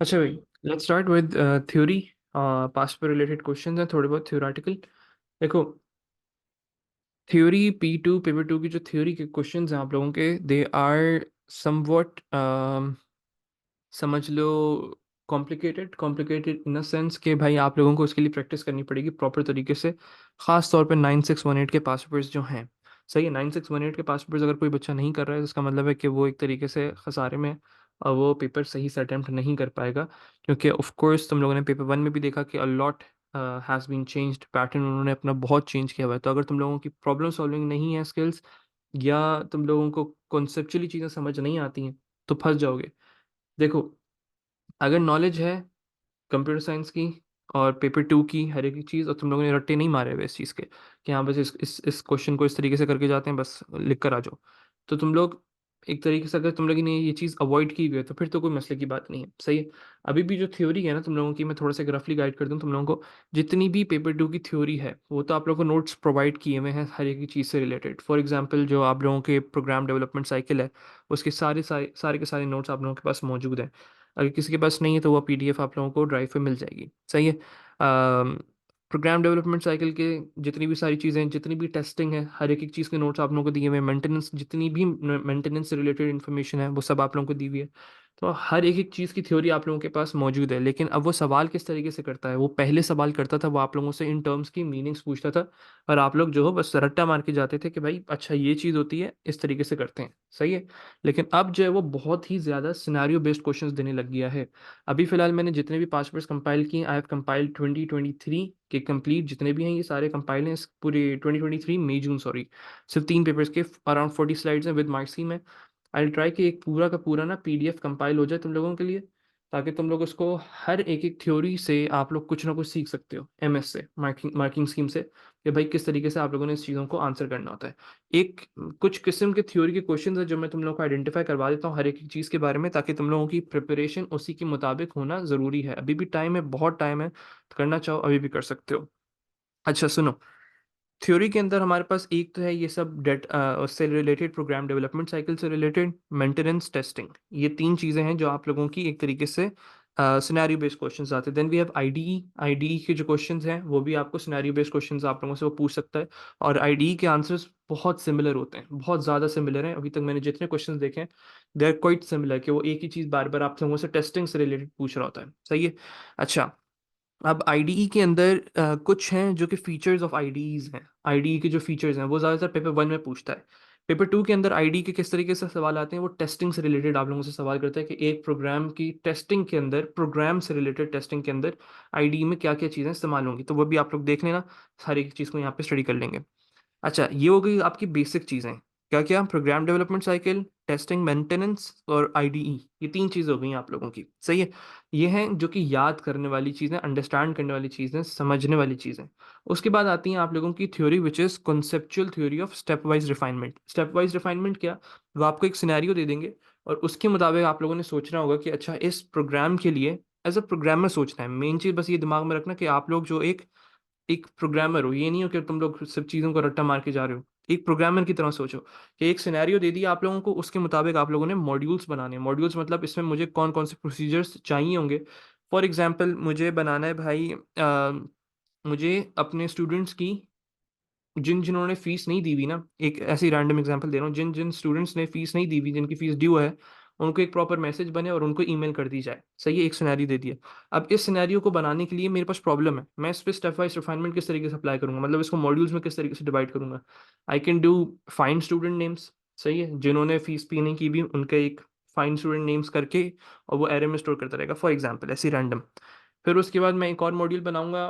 अच्छा भाई, let's start with theory. Past पे रिलेटेड क्वेश्चंस हैं, थोड़े बहुत थ्योरेटिकल। देखो, थ्योरी P2 पेपर 2 की जो थ्योरी के क्वेश्चंस हैं आप लोगों के, दे आर समवॉट, समझ लो, complicated complicated in a sense कि भाई आप लोगों को उसके लिए प्रैक्टिस करनी पड़ेगी प्रॉपर तरीके से। ख़ास तौर पे 9618 के पास पेपर्स जो हैं, सही है, 9618 के पास पेपर्स अगर कोई बच्चा नहीं कर रहा है तो इसका मतलब है कि वो एक तरीके से खसारे में है और वो पेपर सही से अटैम्प्ट नहीं कर पाएगा। क्योंकि ऑफ कोर्स तुम लोगों ने पेपर 1 में भी देखा कि a lot has been changed, pattern उन्होंने अपना बहुत चेंज किया हुआ है। तो अगर तुम लोगों की प्रॉब्लम सॉल्विंग नहीं है स्किल्स, या तुम लोगों को कॉन्सेप्चुअली चीज़ें समझ नहीं आती हैं, तो फंस जाओगे। देखो, अगर नॉलेज है कंप्यूटर साइंस की और पेपर 2 की हर एक चीज़, और तुम लोगों ने रट्टे नहीं मारे हुए इस चीज़ के कि हाँ बस इस क्वेश्चन को इस तरीके से करके जाते हैं, बस लिख कर आ जाओ, तो तुम लोग एक तरीके से, अगर तुम लोगों ने ये चीज़ अवॉइड की हुई है तो फिर तो कोई मसले की बात नहीं है, सही है। अभी भी जो थ्योरी है ना तुम लोगों की, मैं थोड़ा सा रफली गाइड कर दूँ तुम लोगों को। जितनी भी पेपर 2 की थ्योरी है वो तो आप लोगों को नोट्स प्रोवाइड किए हुए हैं हर एक चीज़ से रिलेटेड। फॉर एग्जाम्पल, जो आप लोगों के प्रोग्राम डेवलपमेंट साइकिल है, उसके सारे के सारे नोट्स आप लोगों के पास मौजूद हैं। अगर किसी के पास नहीं है तो वह पीडीएफ आप लोगों को ड्राइव पे मिल जाएगी, सही है। प्रोग्राम डेवलपमेंट साइकिल के जितनी भी सारी चीज़ें, जितनी भी टेस्टिंग है, हर एक चीज़ के नोट्स आप लोगों को दिए हुए हैं। मेंटेनेंस, जितनी भी मेंटेनेंस से रिलेटेड इन्फॉर्मेशन है वो सब आप लोगों को दी हुई है। तो हर एक चीज़ की थ्योरी आप लोगों के पास मौजूद है। लेकिन अब वो सवाल किस तरीके से करता है, वो पहले सवाल करता था वो आप लोगों से इन टर्म्स की मीनिंग्स पूछता था, और आप लोग जो हो बस रट्टा मार के जाते थे कि भाई अच्छा ये चीज़ होती है, इस तरीके से करते हैं, सही है। लेकिन अब जो है वो बहुत ही ज़्यादा सिनेरियो बेस्ड क्वेश्चंस देने लग गया है। अभी फिलहाल मैंने जितने भी पास पेपर्स कंपाइल किए, आई हैव कंपाइल्ड 2023 के कंप्लीट जितने भी हैं, ये सारे कंपाइल हैं इस पूरे 2023 मई जून, सॉरी। सिर्फ 3 पेपर्स के अराउंड 40 स्लाइड्स हैं विद मार्क्सी में। आई ट्राई कि एक पूरा का पूरा ना पीडीएफ कंपाइल हो जाए तुम लोगों के लिए, ताकि तुम लोग उसको हर एक थ्योरी से आप लोग कुछ ना कुछ सीख सकते हो, एमएस से, मार्किंग मार्किंग स्कीम से, कि भाई किस तरीके से आप लोगों ने इस चीज़ों को आंसर करना होता है। एक कुछ किस्म के थ्योरी के क्वेश्चंस है जो मैं तुम लोगों को आइडेंटिफाई करवा देता हूँ हर एक चीज़ के बारे में, ताकि तुम लोगों की प्रिपरेशन उसी के मुताबिक होना ज़रूरी है। अभी भी टाइम है, बहुत टाइम है, करना चाहो अभी भी कर सकते हो। अच्छा सुनो, थ्योरी के अंदर हमारे पास एक तो है ये सब डेट, उससे रिलेटेड, प्रोग्राम डेवलपमेंट साइकिल से रिलेटेड, मेंटेनेंस, टेस्टिंग, ये 3 चीज़ें हैं जो आप लोगों की एक तरीके से सिनेरियो बेस्ड क्वेश्चंस आते हैं। Then we have IDE. IDE के जो क्वेश्चंस हैं वो भी आपको सिनेरियो बेस्ड क्वेश्चंस आप लोगों से वो पूछ सकता है। और आईडीई के आंसर्स बहुत सिमिलर होते हैं, बहुत ज़्यादा सिमिलर हैं। अभी तक मैंने जितने क्वेश्चंस देखे हैं दे आर क्वाइट सिमिलर, कि वो एक ही चीज़ बार बार आप लोगों से टेस्टिंग से रिलेटेड पूछ रहा होता है, सही है। अच्छा, अब आईडीई के अंदर कुछ हैं जो कि फीचर्स ऑफ आईडीईज हैं। आईडीई के जो फीचर्स हैं वो ज़्यादातर पेपर 1 में पूछता है। पेपर 2 के अंदर आईडीई के किस तरीके से सवाल आते हैं, वो टेस्टिंग से रिलेटेड आप लोगों से सवाल करता है कि एक प्रोग्राम की टेस्टिंग के अंदर, प्रोग्राम से रिलेटेड टेस्टिंग के अंदर आईडीई में क्या क्या चीज़ें इस्तेमाल होंगी, तो वो भी आप लोग देख लेना। सारी एक चीज़ को यहाँ पे स्टडी कर लेंगे। अच्छा, ये हो गई आपकी बेसिक चीज़ें। क्या क्या? Program development cycle, testing, maintenance और आईडीई, ये 3 चीज़ हो गई आप लोगों की, सही है। ये हैं जो कि याद करने वाली चीज़ें, अंडरस्टैंड करने वाली चीज़ें, समझने वाली चीज़ें। उसके बाद आती हैं आप लोगों की theory which is conceptual theory of stepwise refinement. Stepwise refinement क्या? वो आपको एक सिनेरियो दे देंगे और उसके मुताबिक आप लोगों ने सोचना होगा कि अच्छा इस प्रोग्राम के लिए एज अ प्रोग्रामर सोचना है। मेन चीज़ बस ये दिमाग में रखना कि आप लोग जो एक एक प्रोग्रामर हो, ये नहीं हो कि तुम लोग सब चीज़ों को रट्टा मार के जा रहे हो। एक प्रोग्रामर की तरह सोचो कि एक सिनेरियो दे दिया आप लोगों को, उसके मुताबिक आप लोगों ने मॉड्यूल्स बनाने हैं। मॉड्यूल्स मतलब इसमें मुझे कौन कौन से प्रोसीजर्स चाहिए होंगे। फॉर एग्जांपल, मुझे बनाना है भाई, मुझे अपने स्टूडेंट्स की, जिन जिन्होंने फीस नहीं दी हुई ना, एक ऐसी रैंडम एग्जांपल दे रहा हूँ, जिन जिन स्टूडेंट्स ने फीस नहीं दी हुई, जिनकी फीस ड्यू है, उनको एक प्रॉपर मैसेज बने और उनको ईमेल कर दी जाए, सही है। एक सिनेरियो दे दिया। अब इस सिनेरियो को बनाने के लिए मेरे पास प्रॉब्लम है, मैं इस पे स्टेप वाइज रिफाइनमेंट किस तरीके से अप्लाई करूंगा, मतलब इसको मॉड्यूल्स में किस तरीके से डिवाइड करूंगा। I can do find student names, सही है, जिन्होंने फीस पे नहीं की भी उनका एक फाइंड स्टूडेंट नेम्स करके, और वो एरे में स्टोर करता रहेगा, फॉर एग्जाम्पल ऐसी रैंडम। फिर उसके बाद मैं एक और मॉड्यूल बनाऊंगा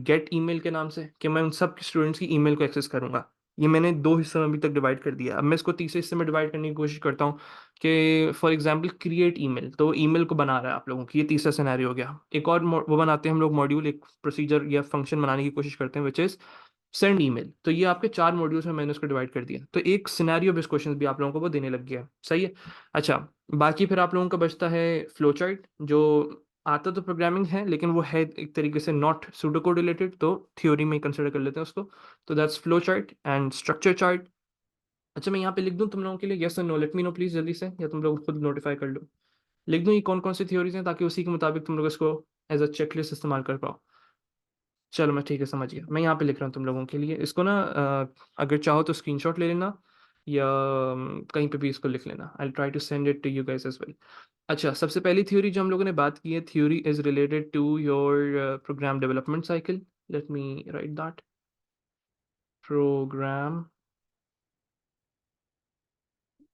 गेट ईमेल के नाम से, कि मैं उन सब स्टूडेंट्स की ईमेल को एक्सेस करूंगा। ये मैंने 2 हिस्सों में अभी तक डिवाइड कर दिया। अब मैं इसको तीसरे हिस्से में डिवाइड करने की कोशिश करता हूँ कि फॉर एग्जांपल क्रिएट ईमेल, तो ईमेल को बना रहा है आप लोगों की, ये तीसरा सिनेरियो हो गया। एक और वो बनाते हैं हम लोग मॉड्यूल, एक प्रोसीजर या फंक्शन बनाने की कोशिश करते हैं विच इज सेंड ईमेल। तो ये आपके 4 मॉड्यूल्स में मैंने उसको डिवाइड कर दिया, तो एक सिनेरियो बेस्ड क्वेश्चन भी आप लोगों को वो देने लग गया है, सही है। अच्छा, बाकी फिर आप लोगों का बचता है फ्लो चार्ट, जो आता तो प्रोग्रामिंग है लेकिन वो है एक तरीके से नॉट सूडो कोड रिलेटेड, तो थ्योरी में कंसिडर कर लेते हैं उसको। तो that's flow chart and structure chart. अच्छा, मैं यहाँ पे लिख दूँ तुम लोगों के लिए, यस और no, let me know please जल्दी से, या तुम लोग खुद नोटिफाई कर लो। लिख दूँ ये कौन कौन सी थ्योरीज हैं, ताकि उसी के मुताबिक तुम लोग इसको एज अ चेकलिस्ट इस्तेमाल कर पाओ। चलो मैं ठीक है समझ गया, मैं यहाँ पे लिख रहा हूँ तुम लोगों के लिए इसको ना, अगर चाहो तो स्क्रीनशॉट ले लेना, या कहीं पे भी इसको लिख लेना। I try to send it to you guys as well. अच्छा, सबसे पहली थ्योरी जो हम लोगों ने बात की है, theory is related to your program development cycle. Let me write that, program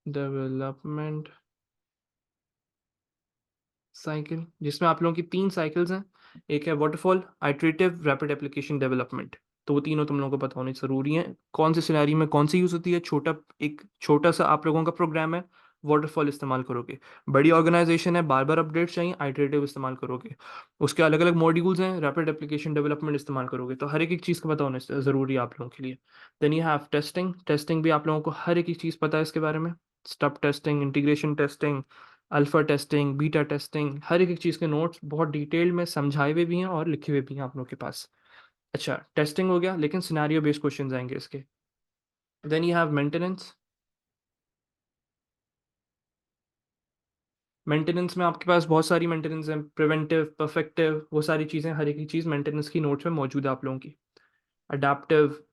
development cycle, जिसमें आप लोगों की 3 साइकिल्स हैं। एक है waterfall, iterative, rapid application development. तो वो तीनों तुम लोगों को पता होनी जरूरी है, कौन सी सिनेरियो में कौन सी यूज होती है। एक छोटा सा आप लोगों का प्रोग्राम है, वाटरफॉल इस्तेमाल करोगे। बड़ी ऑर्गेनाइजेशन है, बार बार अपडेट चाहिए, आइटरेटिव इस्तेमाल करोगे। उसके अलग अलग मॉड्यूल्स हैं, रैपिड एप्लीकेशन डेवलपमेंट इस्तेमाल करोगे। तो हर एक चीज़ का पता होना जरूरी है आप लोगों के लिए। Then you have testing, testing भी आप लोगों को हर एक चीज़ पता है इसके बारे में। Stub testing, integration testing, alpha testing, beta testing, हर एक चीज़ के नोट्स बहुत डिटेल में समझाए हुए भी हैं और लिखे हुए भी हैं आप लोगों के पास। अच्छा, टेस्टिंग हो गया, लेकिन सिनेरियो बेस्ड क्वेश्चंस आएंगे इसके। Then you have maintenance. Maintenance में आपके पास बहुत सारी मेंटेनेंस है, प्रिवेंटिव, परफेक्टिव, वो सारी चीज़ें, हर एक चीज़ मेंटेनेंस की नोट्स में मौजूद है आप लोगों की। अडेप्टिव।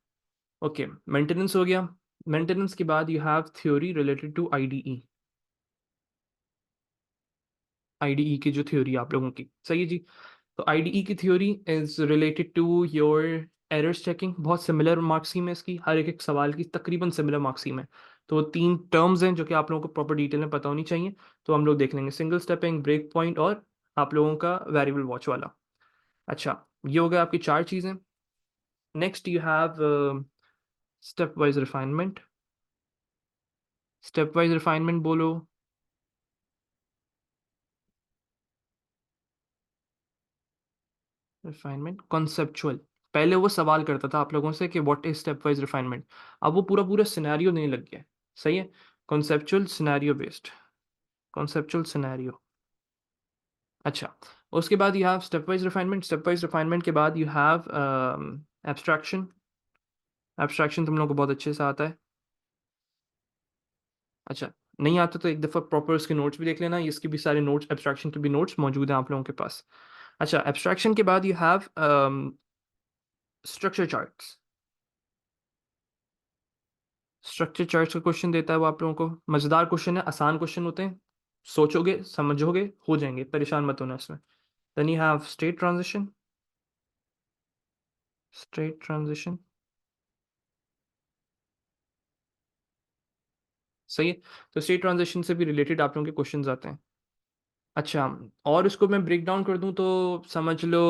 ओके, मेंटेनेंस हो गया। मेंटेनेंस के बाद you have theory related to IDE. IDE की जो थ्योरी आप लोगों की, सही है जी। तो आईडीई की theory is related to your errors checking. बहुत सिमिलर मार्क्सिम है इसकी, हर एक एक सवाल की तकरीबन सिमिलर मार्क्सिम है। तो 3 टर्म्स हैं जो कि आप लोगों को प्रॉपर डिटेल में पता होनी चाहिए। तो हम लोग देख लेंगे, सिंगल स्टेपिंग, ब्रेक पॉइंट, और आप लोगों का वेरिएबल वॉच वाला। अच्छा, ये हो गया आपकी 4 चीज़ें। Next you have stepwise refinement. Stepwise refinement बोलो। Refinement conceptual. पहले वो सवाल करता था आप लोगों से कि what is stepwise refinement. अब वो पूरा पूरा सिनेरियो देने लग गया है। सही है। Conceptual scenario based, conceptual scenario. अच्छा, उसके बाद you have stepwise refinement. Stepwise refinement के बाद यू हैव एब्स्ट्रैक्शन। एब्स्ट्रैक्शन तुम लोग को बहुत अच्छे से आता है। अच्छा, नहीं आता तो एक दफ़ा प्रॉपर उसके नोट्स भी देख लेना, इसके भी सारे नोट्स, एब्स्ट्रैक्शन के भी नोट्स मौजूद हैं आप लोगों के पास। अच्छा, एब्स्ट्रैक्शन के बाद you have structure charts. Structure charts का क्वेश्चन देता है वो आप लोगों को, मज़ेदार क्वेश्चन है, आसान क्वेश्चन होते हैं। सोचोगे, समझोगे, हो जाएंगे, परेशान मत होना इसमें। Then you have state transition. State transition, सही है। तो स्टेट ट्रांजिशन से भी रिलेटेड आप लोगों के क्वेश्चंस आते हैं। अच्छा, और इसको मैं ब्रेक डाउन कर दूं तो समझ लो,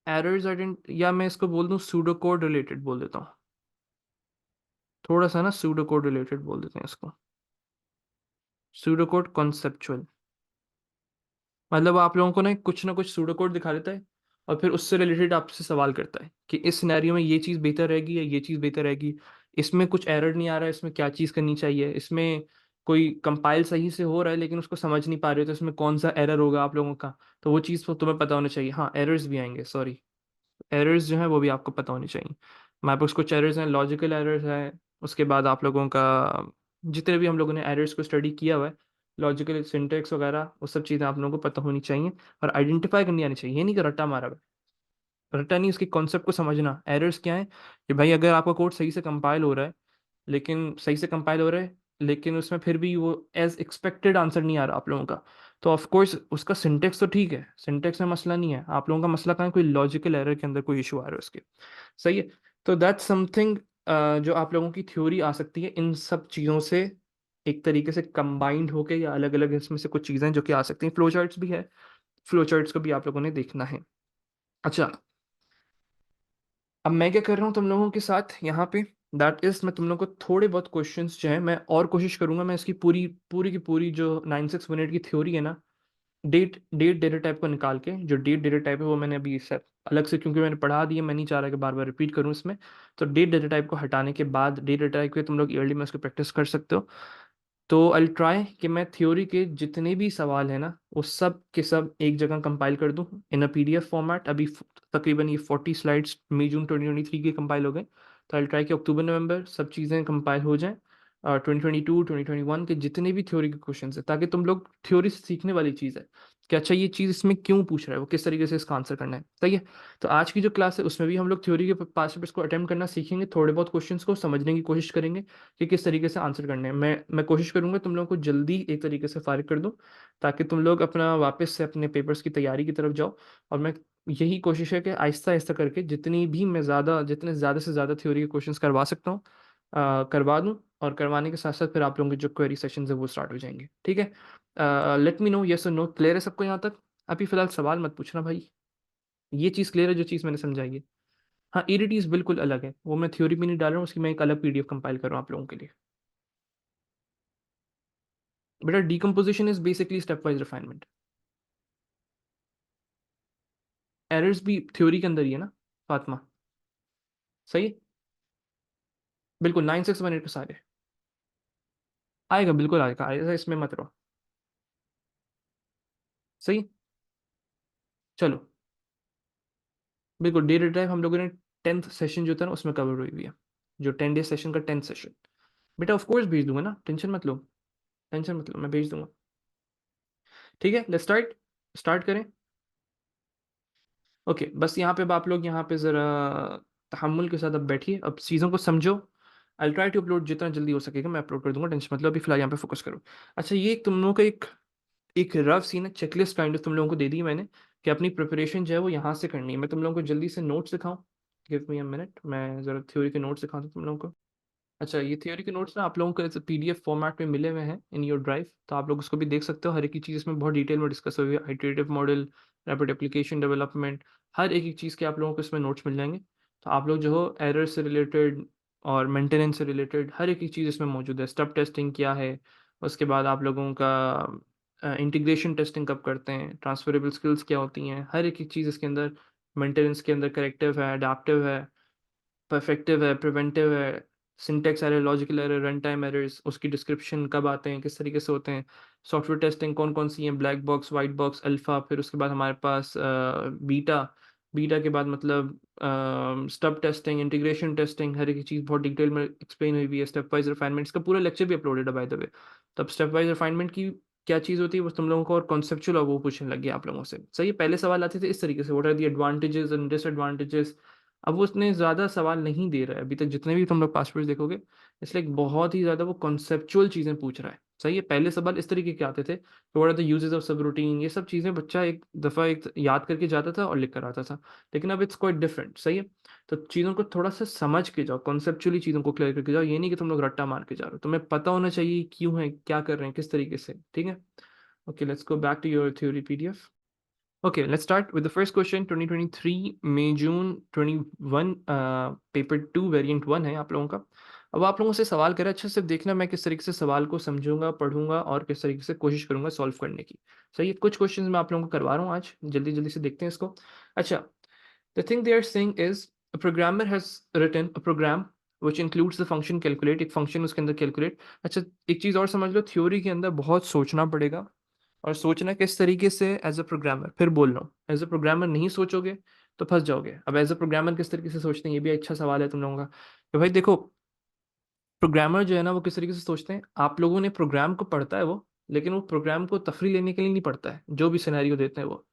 एरर्स आइडेंट, या मैं इसको बोल दूं सूडो कोड रिलेटेड बोल देता हूँ। थोड़ा सा ना सूडो कोड रिलेटेड बोल देते हैं इसको। सूडो कोड कॉन्सेप्चुअल, मतलब आप लोगों को ना कुछ सूडो कोड दिखा देता है, और फिर उससे रिलेटेड आपसे सवाल करता है कि इस सिनेरियो में ये चीज़ बेहतर रहेगी या ये चीज़ बेहतर रहेगी। इसमें कुछ एरर नहीं आ रहा है, इसमें क्या चीज़ करनी चाहिए, इसमें कोई कंपाइल सही से हो रहा है लेकिन उसको समझ नहीं पा रहे हो, तो इसमें कौन सा एरर होगा आप लोगों का। तो वो चीज़ तो तुम्हें पता होना चाहिए। हाँ, एरर्स भी आएंगे, सॉरी, एरर्स जो है वो भी आपको पता होनी चाहिए। हमारे पास कुछ एरर्स हैं, लॉजिकल एरर्स है। उसके बाद आप लोगों का जितने भी हम लोगों ने एरर्स को स्टडी किया हुआ है, लॉजिकल सिंटेक्स वगैरह, वो सब चीज़ें आप लोगों को पता होनी चाहिए। और आइडेंटिफाई करनी आनी चाहिए, ये नहीं कि रट्टा मारा हुआ है। रट्टा नहीं, उसके कॉन्सेप्ट को समझना। एरर्स क्या है कि भाई अगर आपका कोड सही से कंपाइल हो रहा है, लेकिन सही से कंपाइल हो रहा है लेकिन उसमें फिर भी वो एज एक्सपेक्टेड आंसर नहीं आ रहा आप लोगों का, तो ऑफ कोर्स उसका सिंटेक्स तो ठीक है, सिंटेक्स में मसला नहीं है, आप लोगों का मसला कहाँ है, कोई लॉजिकल एरर के अंदर कोई इशू आ रहा है उसके। सही है। तो दैट्स समथिंग जो आप लोगों की थ्योरी आ सकती है इन सब चीज़ों से एक तरीके से कंबाइंड होके, या अलग अलग इसमें से कुछ चीज़ें जो कि आ सकती हैं। फ्लो चार्ट्स भी है, फ्लो चार्ट्स को भी आप लोगों ने देखना है। अच्छा, अब मैं क्या कर रहा हूँ तुम लोगों के साथ यहाँ पे, दैट इज मैं तुम लोगों को थोड़े बहुत क्वेश्चंस जो है मैं और कोशिश करूंगा, मैं इसकी पूरी पूरी की पूरी जो 9 6 मिनट की थ्योरी है ना, डेट डेट डेटा टाइप को निकाल के, जो डेट डेटा टाइप है वो मैंने अभी सर अलग से, क्योंकि मैंने पढ़ा दिया, मैं नहीं चाह रहा कि बार बार रिपीट करूँ इसमें। तो डेट डेटा टाइप को हटाने के बाद डेट डेटा टाइप के तुम लोग ईयरली में उसको प्रैक्टिस कर सकते हो। तो आई ट्राई कि मैं थ्योरी के जितने भी सवाल है ना, वो सब के सब एक जगह कंपाइल कर दूं इन अ पीडीएफ फॉर्मेट। अभी तकरीबन ये 40 स्लाइड्स मई जून 2023 के कंपाइल हो गए। तो आई ट्राई कि अक्टूबर नवंबर सब चीज़ें कंपाइल हो जाएं, 2022 2021 के जितने भी थ्योरी के क्वेश्चन है, ताकि तुम लोग थ्योरी से सीखने वाली चीज़ है कि अच्छा ये चीज़ इसमें क्यों पूछ रहा है, वो किस तरीके से इसका आंसर करना है। सही है। तो आज की जो क्लास है उसमें भी हम लोग थ्योरी के पास पेपर्स को अटेम्प्ट करना सीखेंगे, थोड़े बहुत क्वेश्चंस को समझने की कोशिश करेंगे कि किस तरीके से आंसर करने हैं। मैं कोशिश करूंगा तुम लोगों को जल्दी एक तरीके से फारिग कर दूं, ताकि तुम लोग अपना वापस से अपने पेपर्स की तैयारी की तरफ जाओ। और मैं यही कोशिश है कि आहिस्ता आहिस्ता करके जितने ज़्यादा से ज़्यादा थ्योरी के क्वेश्चंस करवा सकता हूँ करवा दूं, और करवाने के साथ साथ फिर आप लोगों के जो क्वेरी सेशंस है वो स्टार्ट हो जाएंगे। ठीक है। लेट मी नो यस और नो, क्लियर है सबको यहाँ तक? अभी फिलहाल सवाल मत पूछना भाई, ये चीज़ क्लियर है जो चीज़ मैंने समझाई है? हाँ, ईडीटीज बिल्कुल अलग है, वो मैं थ्योरी भी नहीं डाल रहा हूँ, उसकी मैं एक अलग पीडीएफ कंपाइल कर रहा हूँ आप लोगों के लिए। बेटा decomposition is basically step wise refinement. Errors भी थ्योरी के अंदर ही है ना फातिमा? सही। बिल्कुल 9618 के सारे आएगा, बिल्कुल आएगा, आएगा, इसमें मत रहो। सही। चलो, बिल्कुल डेटा टाइप हम लोगों ने 10th सेशन जो था ना उसमें कवर हुई हुई है, जो 10 डे सेशन का 10th सेशन। बेटा ऑफ कोर्स भेज दूंगा ना, टेंशन मत लो, टेंशन मत लो, मैं भेज दूंगा। ठीक है, लेट्स स्टार्ट, स्टार्ट करें। ओके, बस यहाँ पे अब आप लोग यहाँ पे ज़रा तहम्मुल के साथ अब बैठिए, अब चीज़ों को समझो। आई ट्राई टू अपलोड, जितना जल्दी हो सकेगा मैं अपलोड कर दूंगा, टेंशन मतलब अभी फिलहाल यहाँ पे फोकस करो। अच्छा, ये तुम लोगों का एक एक रफ सी ना चेकलिस्ट काइंड ऑफ तुम लोगों को दे दी मैंने, कि अपनी प्रिपरेशन जो है वो यहाँ से करनी है। मैं तुम लोगों को जल्दी से नोट्स दिखाऊं, गिव मी अ मिनट, मैं ज़रा थ्योरी के नोट्स दिखाता हूँ तुम लोगों को। अच्छा, ये थियोरी के नोट्स ना आप लोगों को पीडीएफ फॉर्मेट में मिले हुए हैं इन योर ड्राइव, तो आप लोग उसको भी देख सकते हो। हर एक की चीज़ इसमें बहुत डिटेल में डिस्कस हुई है, iterative model, rapid application development, हर एक चीज़ के आप लोगों को इसमें नोट्स मिल जाएंगे। तो आप लोग जो हो एरर से रिलेटेड और मेंटेनेंस से रिलेटेड हर एक चीज़ इसमें मौजूद है। स्टब टेस्टिंग क्या है, उसके बाद आप लोगों का इंटीग्रेशन टेस्टिंग कब करते हैं, ट्रांसफरेबल स्किल्स क्या होती हैं, हर एक चीज़ इसके अंदर, मेंटेनेंस के अंदर करेक्टिव है, अडेप्टिव है, परफेक्टिव है, प्रिवेंटिव है, syntax error, logical error, run time errors, उसकी डिस्क्रिप्शन कब आते हैं, किस तरीके से होते हैं, सॉफ्टवेयर टेस्टिंग कौन कौन सी है, black box, white box, alpha, फिर उसके बाद हमारे पास बीटा, बीटा के बाद मतलब स्टब टेस्टिंग, इंटीग्रेशन टेस्टिंग, हर एक चीज़ बहुत डिटेल में एक्सप्लेन हुई हुई है, स्टेप वाइज रिफाइनमेंट्स का पूरा लेक्चर भी अपलोडेड है बाय द वे। तब स्टेप वाइज रिफाइनमेंट की क्या चीज़ होती है वो तुम लोगों को, और कॉन्सेप्चुअल, और वो पूछने लगे आप लोगों से। सही है, पहले सवाल आते थे इस तरीके से, what are the advantages and disadvantages. अब वो उतने ज़्यादा सवाल नहीं दे रहा है अभी तक, जितने भी तुम लोग पासवर्ड देखोगे, इसलिए एक बहुत ही ज़्यादा वो कॉन्सेप्चुअल चीज़ें पूछ रहा है। सही है, पहले सवाल इस तरीके के आते थे, what are the uses of subroutine, ये सब चीज़ें बच्चा एक दफ़ा एक याद करके जाता था और लिख कर आता था। लेकिन अब इट्स क्वाइट डिफरेंट। सही है, तो चीज़ों को थोड़ा सा समझ के जाओ, कॉन्सेप्चुअली चीज़ों को क्लियर करके जाओ, ये नहीं कि तुम लोग रट्टा मार के जा रहे हो, तुम्हें पता होना चाहिए क्यों है, क्या कर रहे हैं, किस तरीके से। ठीक है, okay, let's go back to your theory PDF. Okay, let's start with the first question. 2023 मई जून 21 पेपर 2 वेरिएंट 1 है आप लोगों का। अब आप लोगों से सवाल करें, अच्छे से देखना मैं किस तरीके से सवाल को समझूंगा, पढ़ूंगा और किस तरीके से कोशिश करूंगा सॉल्व करने की। सही है, कुछ क्वेश्चंस मैं आप लोगों को करवा रहा हूँ आज, जल्दी जल्दी से देखते हैं इसको। अच्छा, the thing they are saying is a programmer has written a program which includes the function calculate, एक फंक्शन उसके अंदर कैलकुलेट। अच्छा, एक चीज़ और समझ लो, थ्योरी के अंदर बहुत सोचना पड़ेगा, और सोचना किस तरीके से, एज अ प्रोग्रामर, फिर बोल रहा हूँ, एज अ प्रोग्रामर नहीं सोचोगे तो फंस जाओगे। अब एज अ प्रोग्रामर किस तरीके से सोचते हैं, ये भी अच्छा सवाल है तुम लोगों का। तो भाई देखो, प्रोग्रामर जो है ना वो किस तरीके से सोचते हैं, आप लोगों ने प्रोग्राम को पढ़ता है वो, लेकिन वो प्रोग्राम को तफरी लेने के लिए नहीं पढ़ता है, जो भी सिनेरियो देते हैं वो।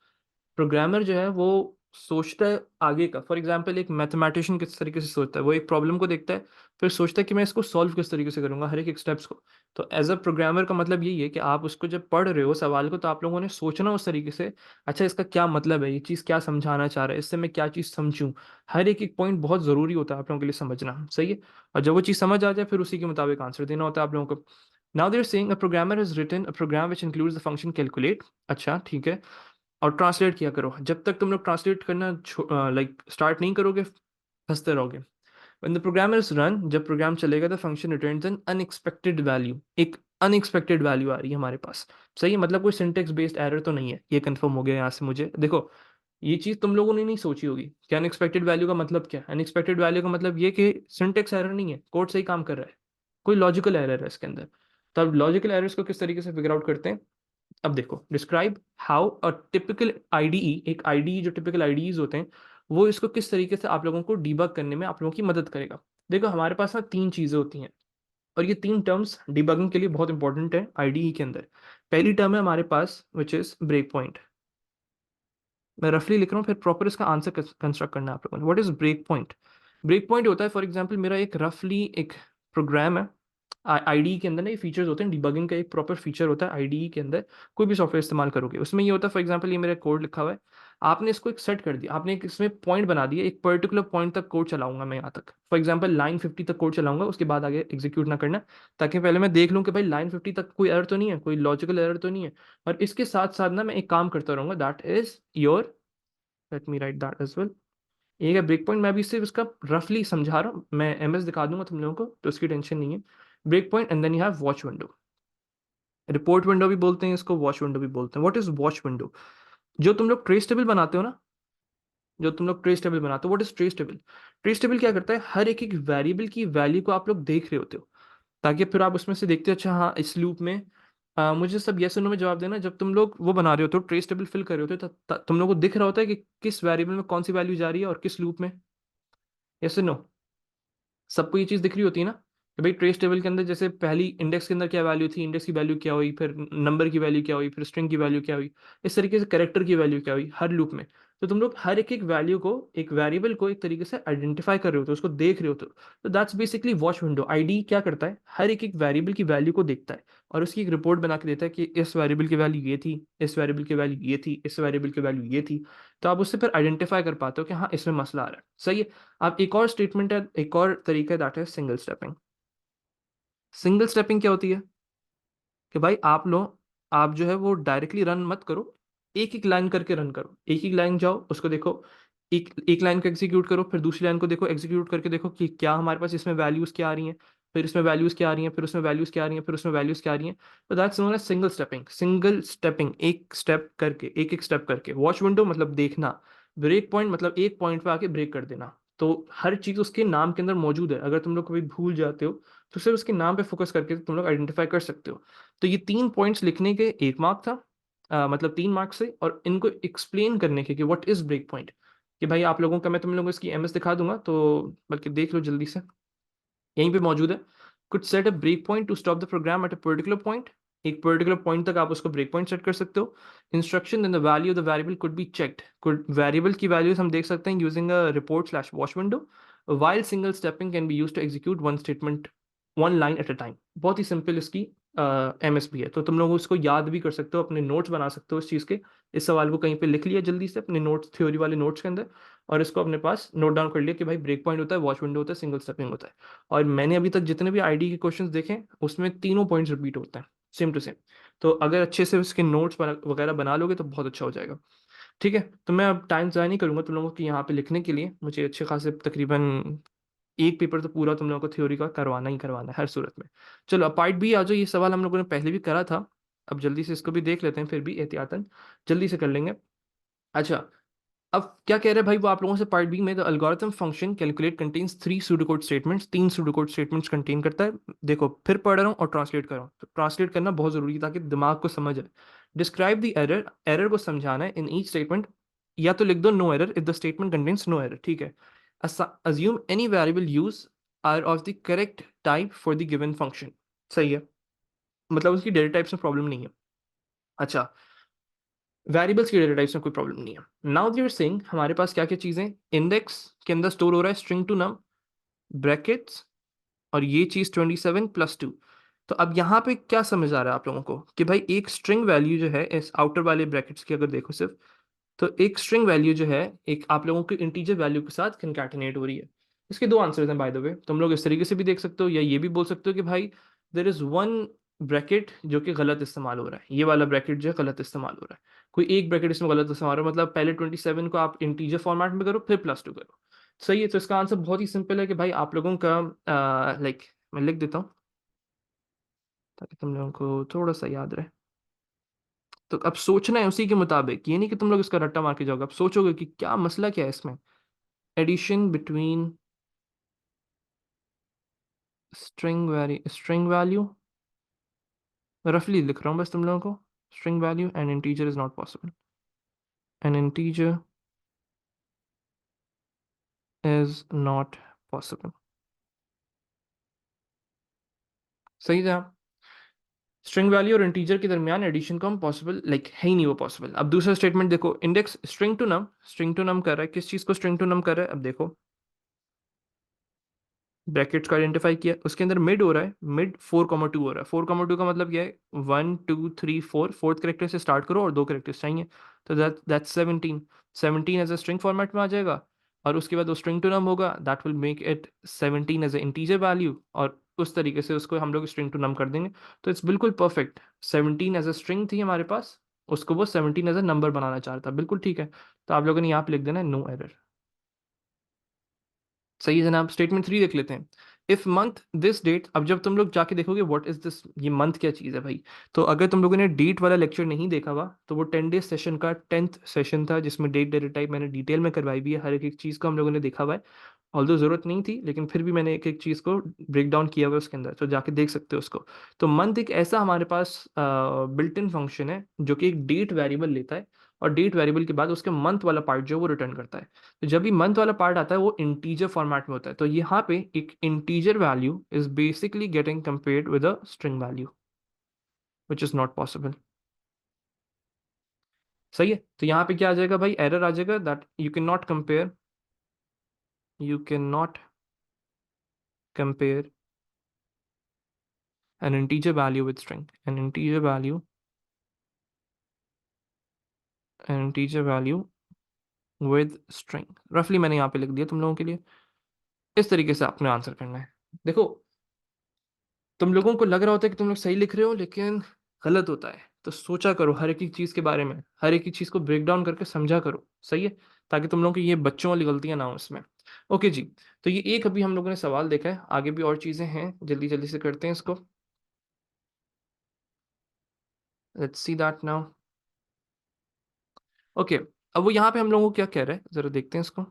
प्रोग्रामर जो है वो सोचता है आगे का। फॉर एग्जांपल एक मैथमेटिशियन किस तरीके से सोचता है, वो एक प्रॉब्लम को देखता है, फिर सोचता है कि मैं इसको सॉल्व किस तरीके से करूंगा, हर एक स्टेप्स को। तो एज अ प्रोग्रामर का मतलब यही है कि आप उसको जब पढ़ रहे हो सवाल को, तो आप लोगों ने सोचना उस तरीके से, अच्छा इसका क्या मतलब है, ये चीज़ क्या समझाना चाह रहा है, इससे मैं क्या चीज़ समझूं। हर एक पॉइंट बहुत ज़रूरी होता है आप लोगों के लिए समझना। सही है, और जब वो चीज़ समझ आ जाए फिर उसी के मुताबिक आंसर देना होता है आप लोगों को। Now they're saying a programmer has written a program which includes the function calculate. अच्छा ठीक है, और ट्रांसलेट किया करो, जब तक तुम लोग ट्रांसलेट करना लाइक स्टार्ट नहीं करोगे फंसते रहोगे। When the program is run, जब प्रोग्राम चलेगा, the function returns an unexpected value, एक अनएक्सपेक्टेड वैल्यू आ रही है हमारे पास। सही है, मतलब कोई सिंटेक्स बेस्ड एरर तो नहीं है, ये कंफर्म हो गया यहाँ से मुझे। देखो, ये चीज़ तुम लोगों ने नहीं सोची होगी कि अनएक्सपेक्टेड वैल्यू का मतलब क्या है। अनएक्सपेक्टेड वैल्यू का मतलब ये कि सिंटेक्स एरर नहीं है, कोड सही काम कर रहा है, कोई लॉजिकल एरर है इसके अंदर। तो अब लॉजिकल एरर्स को किस तरीके से फिगर आउट करते हैं, अब देखो, describe how a typical IDE, एक आईडीई जो टिपिकल आईडीईज होते हैं, वो इसको किस तरीके से आप लोगों को डीबग करने में आप लोगों की मदद करेगा। देखो हमारे पास ना तीन चीज़ें होती हैं, और ये तीन टर्म्स डिबगिंग के लिए बहुत इंपॉर्टेंट है आईडीई के अंदर। पहली टर्म है हमारे पास विच इज ब्रेक पॉइंट। मैं रफली लिख रहा हूँ, फिर प्रॉपर इसका आंसर कंस्ट्रक्ट करना है आप लोगों ने। What is break point? Break point होता है, फॉर एग्जांपल मेरा एक रफली एक प्रोग्राम है आईडीई के अंदर ना, ये फीचर्स होते हैं डिबगिंग का, एक प्रॉपर फीचर होता है आईडीई के अंदर। कोई भी सॉफ्टवेयर इस्तेमाल करोगे उसमें ये होता है, फॉर एग्जांपल ये मेरा कोड लिखा हुआ है, आपने इसको एक सेट कर दिया, आपने एक इसमें पॉइंट बना दिया, एक पर्टिकुलर पॉइंट तक कोड चलाऊंगा मैं यहाँ तक, फॉर एग्जांपल लाइन 50 तक कोड चलाऊंगा, उसके बाद आगे एग्जीक्यूट ना करना, ताकि पहले मैं देख लूँ कि भाई लाइन 50 तक कोई एरर तो नहीं है, कोई लॉजिकल एरर तो नहीं है। और इसके साथ साथ ना मैं एक काम करता रहूंगा, that is your, let me write that as well. एक है ब्रेक पॉइंट, मैं अभी सिर्फ इसका रफली समझा रहा हूँ, मैं एमएस दिखा दूंगा तुम लोगों को, तो उसकी टेंशन नहीं है। Break point and then you have watch window. Report window भी बोलते हैं इसको, वॉच विंडो भी बोलते हैं। What is watch window? जो तुम लोग ट्रेस टेबल बनाते हो ना, जो तुम लोग ट्रेस टेबल बनाते हो, what is trace table? Trace table क्या करता है, हर एक एक वेरिएबल की वैल्यू को आप लोग देख रहे होते हो, ताकि फिर आप उसमें से देखते हो, अच्छा हाँ इस लूप में मुझे सब यस नो में जवाब देना। जब तुम लोग वो बना रहे होते हो, ट्रेस टेबल फिल कर रहे होते हो, तुम लोग को दिख रहा होता है कि किस वेरिएबल में कौन सी वैल्यू जा रही है और किस लूप में। Yes no? सबको ये चीज दिख रही होती है ना, कि भाई ट्रेस टेबल के अंदर जैसे पहली इंडेक्स के अंदर क्या वैल्यू थी, इंडेक्स की वैल्यू क्या हुई, फिर नंबर की वैल्यू क्या हुई, फिर स्ट्रिंग की वैल्यू क्या हुई, इस तरीके से कैरेक्टर की वैल्यू क्या हुई हर लूप में। तो तुम लोग हर एक एक वैल्यू को, एक वेरिएबल को एक तरीके से आइडेंटिफाई कर रहे हो, तो उसको देख रहे हो, तो that's basically watch window. ID क्या करता है, हर एक एक वेरिएबल की वैल्यू को देखता है और उसकी एक रिपोर्ट बना के देता है कि इस वेरिएबल की वैल्यू ये थी, इस वेरिएबल की वैल्यू ये थी, इस वेरिएबल की वैल्यू ये थी। तो आप उससे फिर आइडेंटिफाई कर पाते हो कि हाँ इसमें मसला आ रहा है। सही है। आप एक और स्टेटमेंट है, एक और तरीका है, दैट है सिंगल स्टेपिंग। सिंगल स्टेपिंग क्या होती है कि भाई आप जो है वो डायरेक्टली रन मत करो, एक एक लाइन करके रन करो। एक एक लाइन जाओ, उसको देखो, एक एक लाइन को एग्जीक्यूट करो, फिर दूसरी लाइन को देखो, एग्जीक्यूट करके देखो कि क्या हमारे पास इसमें वैल्यूज क्या आ रही हैं, फिर इसमें वैल्यूज क्या आ रही हैं, फिर उसमें वैल्यूज क्या आ रही हैं, फिर उसमें वैल्यूज क्या आ रही हैं। तो that's known as single stepping. Single stepping, एक स्टेप करके, एक एक स्टेप करके। वॉच विंडो मतलब देखना, ब्रेक पॉइंट मतलब एक पॉइंट पे आके ब्रेक कर देना। तो हर चीज उसके नाम के अंदर मौजूद है, अगर तुम लोग कभी भूल जाते हो तो सिर्फ उसके नाम पे फोकस करके तुम लोग आइडेंटिफाई कर सकते हो। तो ये 3 पॉइंट्स लिखने के 1 मार्क था, मतलब 3 मार्क से, और इनको एक्सप्लेन करने के कि व्हाट इज ब्रेक पॉइंट, कि भाई आप लोगों का मैं तुम लोगों को इसकी एमएस दिखा दूंगा, तो बल्कि देख लो जल्दी से, यहीं पे मौजूद है। Could set a break point to stop the program at a particular point. एक पर्टिकुलर पॉइंट तक आप उसको ब्रेक पॉइंट सेट कर सकते हो। Instruction then the value of the variable could be checked. Could variable की वैल्यूज हम देख सकते हैं using a report slash watch window. While single stepping can be use to execute one statement, one line at a time. बहुत ही simple इसकी MS भी है, तो तुम लोग उसको याद भी कर सकते हो, अपने नोट्स बना सकते हो इस चीज़ के। इस सवाल को कहीं पे लिख लिया जल्दी से अपने नोट्स, थ्योरी वाले नोट्स के अंदर, और इसको अपने पास नोट डाउन कर लिया कि भाई ब्रेक पॉइंट होता है, वॉच विंडो होता है, सिंगल स्टेपिंग होता है। और मैंने अभी तक जितने भी आईडी के क्वेश्चंस देखे, उसमें तीनों पॉइंट्स रिपीट होते हैं, सेम टू सेम। तो अगर अच्छे से उसके नोट्स वगैरह बना लोगे तो बहुत अच्छा हो जाएगा। ठीक है, तो मैं अब टाइम ज़ाया नहीं करूंगा तुम लोगों की यहाँ पे लिखने के लिए। मुझे अच्छे खासे तकरीबन एक पेपर तो पूरा तुम लोगों को थ्योरी का करवाना ही करवाना है हर सूरत में। चलो अब पार्ट बी आ जाओ। ये सवाल हम लोगों ने पहले भी करा था, अब जल्दी से इसको भी देख लेते हैं, फिर भी एहतियातन जल्दी से कर लेंगे। अच्छा, अब क्या कह रहे हैं भाई वो आप लोगों से, पार्ट बी में, the algorithm function calculate contains 3 pseudocode statements. 3 pseudocode statements contain करता है। देखो फिर पढ़ रहा हूँ और ट्रांसलेट कर रहा हूँ, तो ट्रांसलेट करना बहुत जरूरी है ताकि दिमाग को समझ आए। डिस्क्राइब द एरर, एरर को समझाना है इन ईच स्टेटमेंट। या तो लिख दो no error if the statement contains no error, ठीक है। Assume any variable use are of the correct type for the given function. सही है, मतलब उसकी डेटा टाइप्स में प्रॉब्लम नहीं है। अच्छा, वेरिएबल्स की डेटा टाइप्स में कोई प्रॉब्लम नहीं है। नाउ वी आर सेइंग हमारे पास क्या क्या चीजें, इंडेक्स के अंदर स्टोर हो रहा है स्ट्रिंग टू नम, ब्रैकेट्स, और ये चीज 27 + 2। तो अब यहाँ पे क्या समझ आ रहा है आप लोगों को कि भाई एक स्ट्रिंग वैल्यू जो है इस आउटर वाले ब्रैकेट्स की अगर देखो सिर्फ, तो एक स्ट्रिंग वैल्यू जो है एक आप लोगों की इंटीजर वैल्यू के साथ कंकैटिनेट हो रही है। इसके दो आंसर्स हैं बाय द वे, तुम लोग इस तरीके से भी देख सकते हो, या ये भी बोल सकते हो कि भाई देर इज वन ब्रैकेट जो कि गलत इस्तेमाल हो रहा है, ये वाला ब्रैकेट जो है गलत इस्तेमाल हो रहा है। कोई एक ब्रैकेट इसमें गलत इस्तेमाल हो रहा है, मतलब पहले 27 को आप इंटीजर फॉर्मेट में करो, फिर +2 करो। सही है, तो इसका आंसर बहुत ही सिंपल है कि भाई आप लोगों का लाइक मैं लिख देता हूँ ताकि तुम लोगों को थोड़ा सा याद रहे। तो अब सोचना है उसी के मुताबिक, ये नहीं कि तुम लोग इसका रट्टा मार के जाओगे, अब सोचोगे कि क्या मसला क्या है इसमें। एडिशन बिटवीन स्ट्रिंग वैल्यू, रफली लिख रहा हूँ बस तुम लोगों को, string value and integer is not possible, N integer is not possible. सही था। स्ट्रिंग वैल्यू और इंटीजर के दरमियान एडिशन को हम पॉसिबल है ही नहीं वो पॉसिबल। अब दूसरा स्टेटमेंट देखो, इंडेक्स स्ट्रिंग टू नम कर रहा है। किस चीज को स्ट्रिंग टू नम कर रहा है? अब देखो, ब्रैकेट्स को आइडेंटिफाई किया, उसके अंदर मिड हो रहा है, मिड 4,2 हो रहा है। 4,2 का मतलब क्या है? 1 2 3 4, फोर्थ करेक्टर से स्टार्ट करो और 2 करेक्टर्स चाहिए, तो that's 17। 17 as a string format में आ जाएगा, और उसके बाद वो स्ट्रिंग टू नम होगा, that will make it 17 as a integer value, और उस तरीके से उसको हम लोग स्ट्रिंग टू नम कर देंगे। तो इट्स बिल्कुल परफेक्ट। 17 एज अ स्ट्रिंग थी हमारे पास, उसको वो 17 एज अ नंबर बनाना चाह रहा था, बिल्कुल ठीक है। तो आप लोगों ने यहाँ पे लिख देना है नो एरर। सही है जनाब। स्टेटमेंट 3 देख लेते हैं। इफ मंथ दिस डेट, अब जब तुम लोग जाके देखोगे व्हाट इज दिस, ये मंथ क्या चीज़ है भाई, तो अगर तुम लोगों ने डेट वाला लेक्चर नहीं देखा हुआ, तो वो 10 डेज सेशन का 10th सेशन था, जिसमें डेट डेटा टाइप मैंने डिटेल में करवाई भी है, हर एक चीज़ को हम लोगों ने देखा हुआ है। ऑल्दो ज़रूरत नहीं थी, लेकिन फिर भी मैंने एक एक चीज़ को ब्रेक डाउन किया हुआ है उसके अंदर, तो जाके देख सकते हो उसको। तो मंथ एक ऐसा हमारे पास बिल्ट इन फंक्शन है जो कि एक डेट वेरिएबल लेता है, और डेट वेरिएबल के बाद उसके मंथ वाला पार्ट जो है वो रिटर्न करता है। तो जब भी मंथ वाला पार्ट आता है वो इंटीजर फॉर्मेट में होता है, तो यहाँ पे एक integer value is basically getting compared with a string value, which is not possible. सही है। तो यहाँ पे क्या आ जाएगा भाई? एरर आ जाएगा that you can not compare an integer value with string, an integer value with string। रफली मैंने यहाँ पे लिख दिया तुम लोगों के लिए। इस तरीके से आपने आंसर करना है। देखो, तुम लोगों को लग रहा होता है कि तुम लोग सही लिख रहे हो, लेकिन गलत होता है। तो सोचा करो हर एक चीज के बारे में, हर एक चीज को ब्रेक डाउन करके समझा करो। सही है, ताकि तुम लोगों की ये बच्चों वाली गलतियां ना हो इसमें। ओके जी। तो ये एक अभी हम लोगों ने सवाल देखा है, आगे भी और चीजें हैं, जल्दी जल्दी से करते हैं इसको। Let's see that now. Okay, अब वो यहाँ पे हम लोगों को क्या कह रहा है, जरा देखते हैं इसको।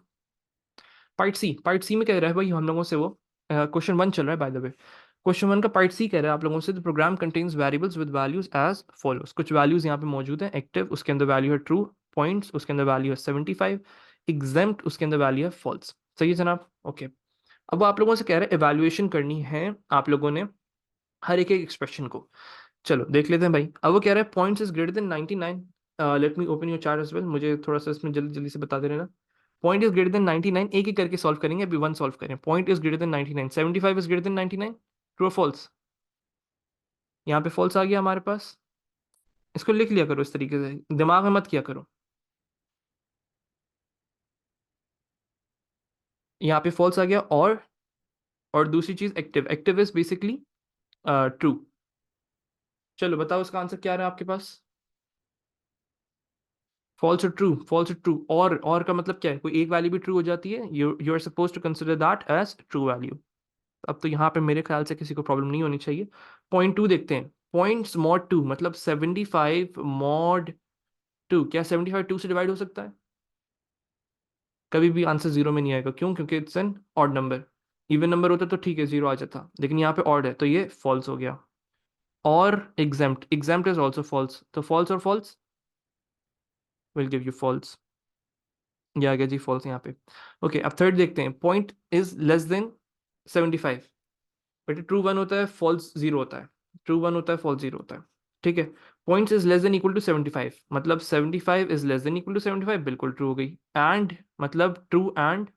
पार्ट सी में कह रहा है भाई हम लोगों से वो, क्वेश्चन 1 चल रहा है बाय द वे। क्वेश्चन 1 का पार्ट सी कह रहा है आप लोगों से, the program contains variables with values as follows. कुछ वैल्यूज यहाँ पे मौजूद हैं। एक्टिव, उसके अंदर वैल्यू है ट्रू। पॉइंट्स, उसके अंदर वैल्यू है 75। एग्जेम्प्ट, उसके अंदर वैल्यू है फॉल्स। सही है जनाब। ओके, अब वो आप लोगों से कह रहे हैं एवेल्युएशन करनी है आप लोगों ने हर एक एक्सप्रेशन को। चलो देख लेते हैं भाई। अब वो कह रहा है points is greater than 99। Let me open your chart as well, मुझे थोड़ा सा इसमें जल्दी जल्दी से बता दे रहना। पॉइंट इज ग्रेटर देन 99, एक एक करके सॉल्व करेंगे, अभी 1 सॉल्व करें। Point is greater than 99, 75 is greater than 99, true और फॉल्स? यहाँ पे फॉल्स आ गया हमारे पास। इसको लिख लिया करो इस तरीके से, दिमाग में मत किया करो। यहाँ पे फॉल्स आ गया, और दूसरी चीज active, active is basically true. चलो बताओ इसका आंसर क्या रहा है आपके पास? फॉल्स और ट्रू, फॉल्स और ट्रू, और का मतलब क्या है? कोई एक वैल्यू भी ट्रू हो जाती है, you are suppose to consider that as true value. अब तो यहाँ पे मेरे ख्याल से किसी को प्रॉब्लम नहीं होनी चाहिए। पॉइंट टू देखते हैं। पॉइंट्स मॉड टू मतलब 75 मॉड टू, क्या 75 टू से डिवाइड हो सकता है? कभी भी आंसर जीरो में नहीं आएगा। क्यों? क्योंकि it's an odd number. Even number होता तो ठीक है, जीरो आ जाता, लेकिन यहाँ पे ऑड है, तो ये फॉल्स हो गया। और exempt, exempt is also false, तो फॉल्स और false will give you false. ये आ गया जी फॉल्स यहाँ पे। ओके, अब थर्ड देखते हैं। Point is less then 75, but true 1 होता है, फॉल्स 0 होता है। ट्रू 1 होता है, फॉल्स 0 होता है। ठीक है। Points is less than equal to 75 मतलब 75 is less than equal to 75, बिल्कुल ट्रू हो गई। एंड मतलब ट्रू एंड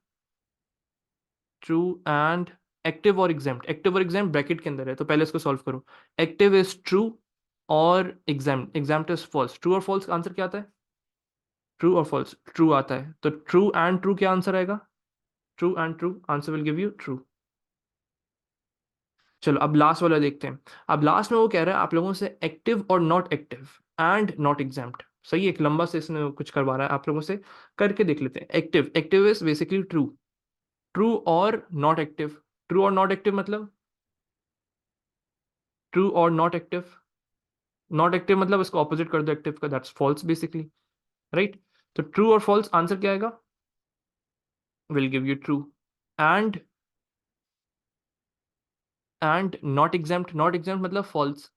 एक्टिव और एग्जाम्प्ट, एक्टिव और एग्जाम्प्ट ब्रैकेट के अंदर है, तो पहले इसको सॉल्व करो। एक्टिव इज ट्रू और एग्जाम्प्ट इज फॉल्स। ट्रू और फॉल्स आंसर क्या आता है? ट्रू और फॉल्स, ट्रू आता है, तो ट्रू एंड ट्रू क्या आंसर आएगा? True and true, answer will give you true. चलो अब लास्ट वाला देखते हैं। अब लास्ट में वो कह रहा है आप लोगों से एक्टिव और not active and not exempt. सही है, एक लंबा से इसने कुछ करवा रहा है आप लोगों से, करके देख लेते हैं। Active, active is basically true, true और नॉट एक्टिव। ट्रू और नॉट एक्टिव मतलब, ट्रू और नॉट एक्टिव, नॉट एक्टिव मतलब इसको ऑपोजिट कर दो एक्टिव का, दैट्स फॉल्स बेसिकली। राइट। तो ट्रू और फॉल्स आंसर क्या आएगा? Will give you true. And not exempt, not exempt मतलब फॉल्स,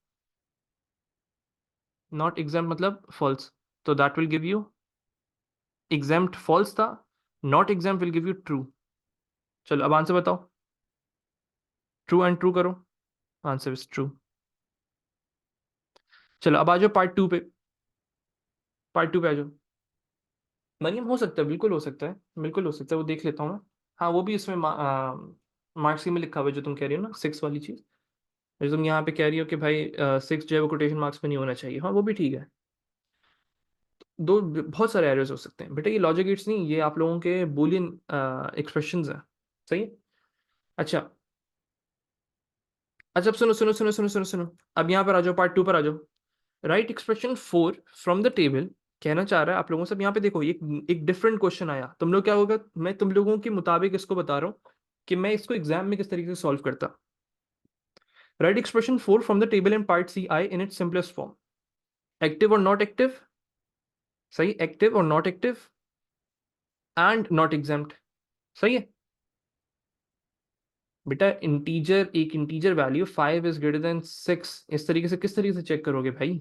नॉट एग्जाम्प्ट मतलब फॉल्स, तो that will give you exempt false था, not exempt will give you true. चलो अब आंसर बताओ। ट्रू एंड ट्रू करो। Answer is true. चलो अब आ जाओ पार्ट टू पे। पार्ट टू पे आ जाओ। मरियम, हो सकता है, बिल्कुल हो सकता है, बिल्कुल हो सकता है, वो देख लेता हूँ मैं। हाँ, वो भी इसमें मार्क्स में लिखा हुआ है जो तुम कह रही हो ना, 6 वाली चीज। जो तुम यहाँ पे कह रही हो कि भाई 6 जो है वो कोटेशन मार्क्स में नहीं होना चाहिए, हाँ वो भी ठीक है। दो बहुत सारे एरर्स हो सकते हैं बेटा, ये लॉजिक गेट्स नहीं, ये आप लोगों के बूलियन एक्सप्रेशंस हैं। सही है। अच्छा। अच्छा, अब सुनो सुनो सुनो सुनो सुनो सुनो। अब यहाँ पर आ जाओ, पार्ट टू पर आ जाओ। Right expression 4 from the table. कहना चाह रहा है आप लोगों से, अब यहाँ पे देखो, एक डिफरेंट क्वेश्चन आया, तुम लोग क्या होगा, मैं तुम लोगों के मुताबिक इसको बता रहा हूँ कि मैं इसको एग्जाम में किस तरीके से सॉल्व करता। Write expression 4 from the table in part C I in its simplest form. Active और नॉट एक्टिव। सही, एक्टिव और not active and not exempt. सही है। बेटा इंटीजर, एक integer value 5 is greater than 6, इस तरीके से किस तरीके से चेक करोगे भाई?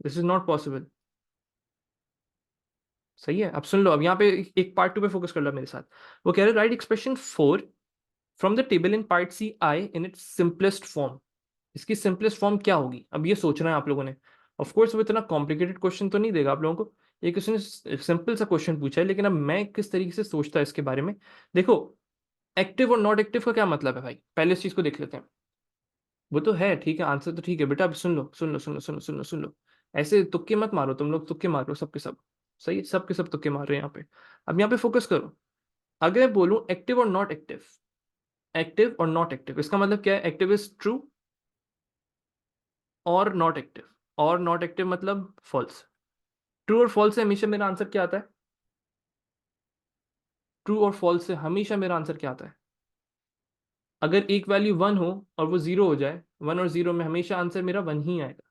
This is not possible. सही है। अब सुन लो, अब यहाँ पे एक पार्ट टू पे फोकस कर लो मेरे साथ। वो कह रहे write expression 4 from the table in part C I in its simplest form. इसकी सिंपलेस्ट फॉर्म क्या होगी, अब ये सोचना है आप लोगों ने। ऑफ कोर्स वो इतना कॉम्प्लिकेटेड क्वेश्चन तो नहीं देगा आप लोगों को, एक उसने सिंपल सा क्वेश्चन पूछा है, लेकिन अब मैं किस तरीके से सोचता है इसके बारे में। देखो, एक्टिव और नॉट एक्टिव का क्या मतलब है भाई, पहले इस चीज को देख लेते हैं। वो तो है, ठीक है, आंसर तो ठीक है बेटा। अब सुन लो सुन लो सुन लो सुन लो सुन लो सुन लो। ऐसे तुक्के मत मारो, तुम लोग तुक्के मारो सब के सब। सही है, सब के सब तुक्के मार रहे हैं यहाँ पे। अब यहाँ पे फोकस करो। अगर मैं बोलूं एक्टिव और नॉट एक्टिव, एक्टिव और नॉट एक्टिव, इसका मतलब क्या है? एक्टिव इज ट्रू और नॉट एक्टिव, और नॉट एक्टिव मतलब फॉल्स। ट्रू और फॉल्स से हमेशा मेरा आंसर क्या आता है? ट्रू और फॉल्स से हमेशा मेरा आंसर क्या आता है? अगर एक वैल्यू 1 हो और वो 0 हो जाए, 1 और 0 में हमेशा आंसर मेरा 1 ही आएगा।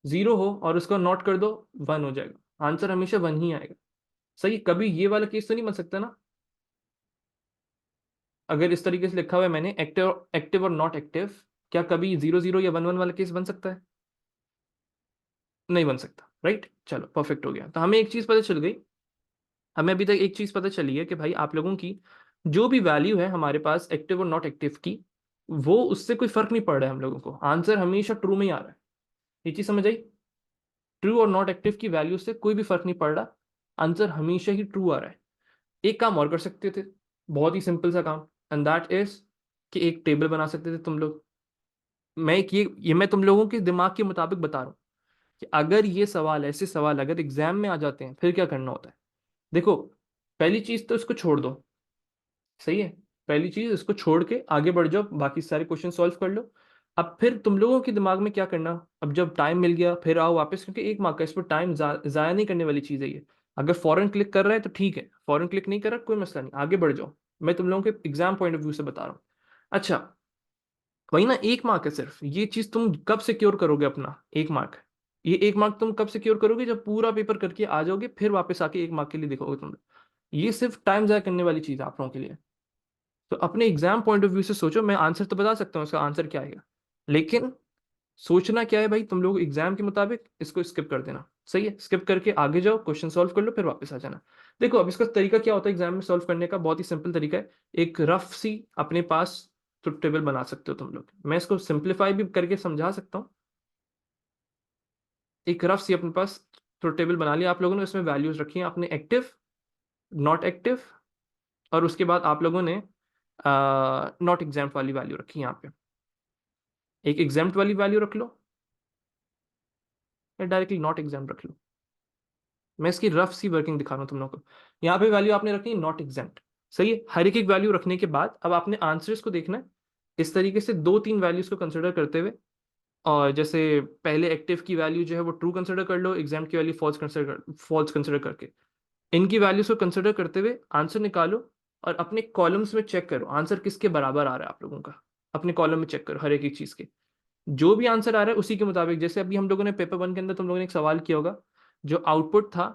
0 हो और उसको नोट कर दो, 1 हो जाएगा, आंसर हमेशा 1 ही आएगा। सही, कभी ये वाला केस तो नहीं बन सकता ना? अगर इस तरीके से लिखा हुआ है मैंने, एक्टिव एक्टिव और नॉट एक्टिव, क्या कभी 0 0 या 1 1 वाला केस बन सकता है? नहीं बन सकता, राइट। चलो परफेक्ट हो गया, तो हमें एक चीज पता चल गई। हमें अभी तक एक चीज पता चली है कि भाई आप लोगों की जो भी वैल्यू है हमारे पास एक्टिव और नॉट एक्टिव की, वो उससे कोई फर्क नहीं पड़ रहा है हम लोगों को, आंसर हमेशा ट्रू में ही आ रहा है। ये चीज समझ आई? ट्रू और नॉट एक्टिव की वैल्यू से कोई भी फर्क नहीं पड़ रहा, आंसर हमेशा ही ट्रू आ रहा है। एक काम और कर सकते थे, बहुत ही सिंपल सा काम, एंड दैट इज कि एक टेबल बना सकते थे तुम लोग। मैं एक ये मैं तुम लोगों के दिमाग के मुताबिक बता रहा हूँ कि अगर ये सवाल, ऐसे सवाल अगर एग्जाम में आ जाते हैं, फिर क्या करना होता है। देखो, पहली चीज तो इसको छोड़ दो। सही है। पहली चीज इसको छोड़ के आगे बढ़ जाओ, बाकी सारे क्वेश्चन सॉल्व कर लो। अब फिर तुम लोगों के दिमाग में क्या करना, अब जब टाइम मिल गया फिर आओ वापस, क्योंकि एक मार्क का, इस पर टाइम जाया नहीं करने वाली चीज है ये। अगर फॉरेन क्लिक कर रहा है तो ठीक है, फॉरेन क्लिक नहीं कर रहा कोई मसला नहीं, आगे बढ़ जाओ। मैं तुम लोगों के एग्जाम पॉइंट ऑफ व्यू से बता रहा हूँ। अच्छा, वही ना, एक मार्क है सिर्फ, ये चीज तुम कब सिक्योर करोगे अपना एक मार्क? ये एक मार्क तुम कब सिक्योर करोगे? जब पूरा पेपर करके आ जाओगे, फिर वापस आके एक मार्क के लिए देखोगे तुम लोग। ये सिर्फ टाइम जाया करने वाली चीज है आप लोगों के लिए। तो अपने एग्जाम पॉइंट ऑफ व्यू से सोचो, मैं आंसर तो बता सकता हूँ उसका आंसर क्या आएगा, लेकिन सोचना क्या है भाई, तुम लोग एग्जाम के मुताबिक इसको स्किप कर देना। सही है, स्किप करके आगे जाओ, क्वेश्चन सॉल्व कर लो, फिर वापस आ जाना। देखो, अब इसका तरीका क्या होता है एग्जाम में सॉल्व करने का, बहुत ही सिंपल तरीका है। एक रफ सी अपने पास ट्रुथ टेबल बना सकते हो तुम लोग, मैं इसको सिंप्लीफाई भी करके समझा सकता हूँ। एक रफ सी अपने पास ट्रुथ टेबल बना लिया आप लोगों ने, उसमें वैल्यूज रखी हैं आपने, एक्टिव, नॉट एक्टिव, और उसके बाद आप लोगों ने नॉट एग्जाम वाली वैल्यू रखी है यहाँ पे। एक एग्जाम्प्ट वाली वैल्यू रख लो, या डायरेक्टली नॉट एग्जाम रख लो। मैं इसकी रफ सी वर्किंग दिखा रहा हूँ तुम लोगों को। यहाँ पे वैल्यू आपने रखनी है नॉट एग्जाम्प्ट। सही है, हर एक वैल्यू रखने के बाद अब आपने आंसर्स को देखना है इस तरीके से, दो तीन वैल्यूज को कंसिडर करते हुए। और जैसे पहले एक्टिव की वैल्यू जो है वो ट्रू कंसिडर कर लो, एग्जाम की वैल्यू फॉल्स कंसिडर करके इनकी वैल्यूज को कंसिडर करते हुए आंसर निकालो। और अपने कॉलम्स में चेक करो आंसर किसके बराबर आ रहा है आप लोगों का। अपने कॉलम में चेक करो हर एक चीज के, जो भी आंसर आ रहा है उसी के मुताबिक। जैसे अभी हम लोगों ने पेपर 1 के अंदर तुम लोगों ने एक सवाल किया होगा, जो आउटपुट था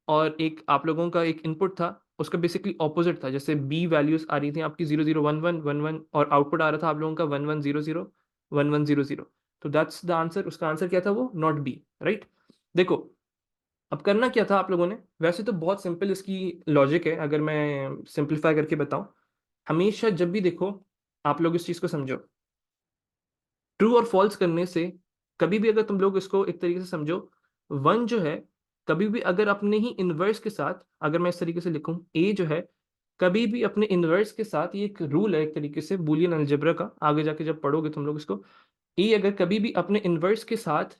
और एक आप लोगों का एक इनपुट था, उसका बेसिकली ऑपोजिट था। जैसे बी वैल्यूज आ रही थी आपकी 001111, और आउटपुट आ रहा था आप लोगों का 1100 1100। तो दैट्स द आंसर, उसका आंसर क्या था? वो नॉट बी, राइट। देखो, अब करना क्या था आप लोगों ने, वैसे तो बहुत सिंपल इसकी लॉजिक है, अगर मैं सिंप्लीफाई करके बताऊं। हमेशा जब भी देखो, आप लोग इस चीज को समझो, ट्रू और फॉल्स करने से कभी भी अगर तुम लोग इसको एक तरीके से समझो, वन जो है कभी भी अगर अपने ही इनवर्स के साथ, अगर मैं इस तरीके से लिखूं, ए जो है कभी भी अपने इनवर्स के साथ, ये एक रूल है एक तरीके से बूलियन अलजेब्रा का, आगे जाके जब पढ़ोगे तुम लोग इसको, ए अगर कभी भी अपने इनवर्स के साथ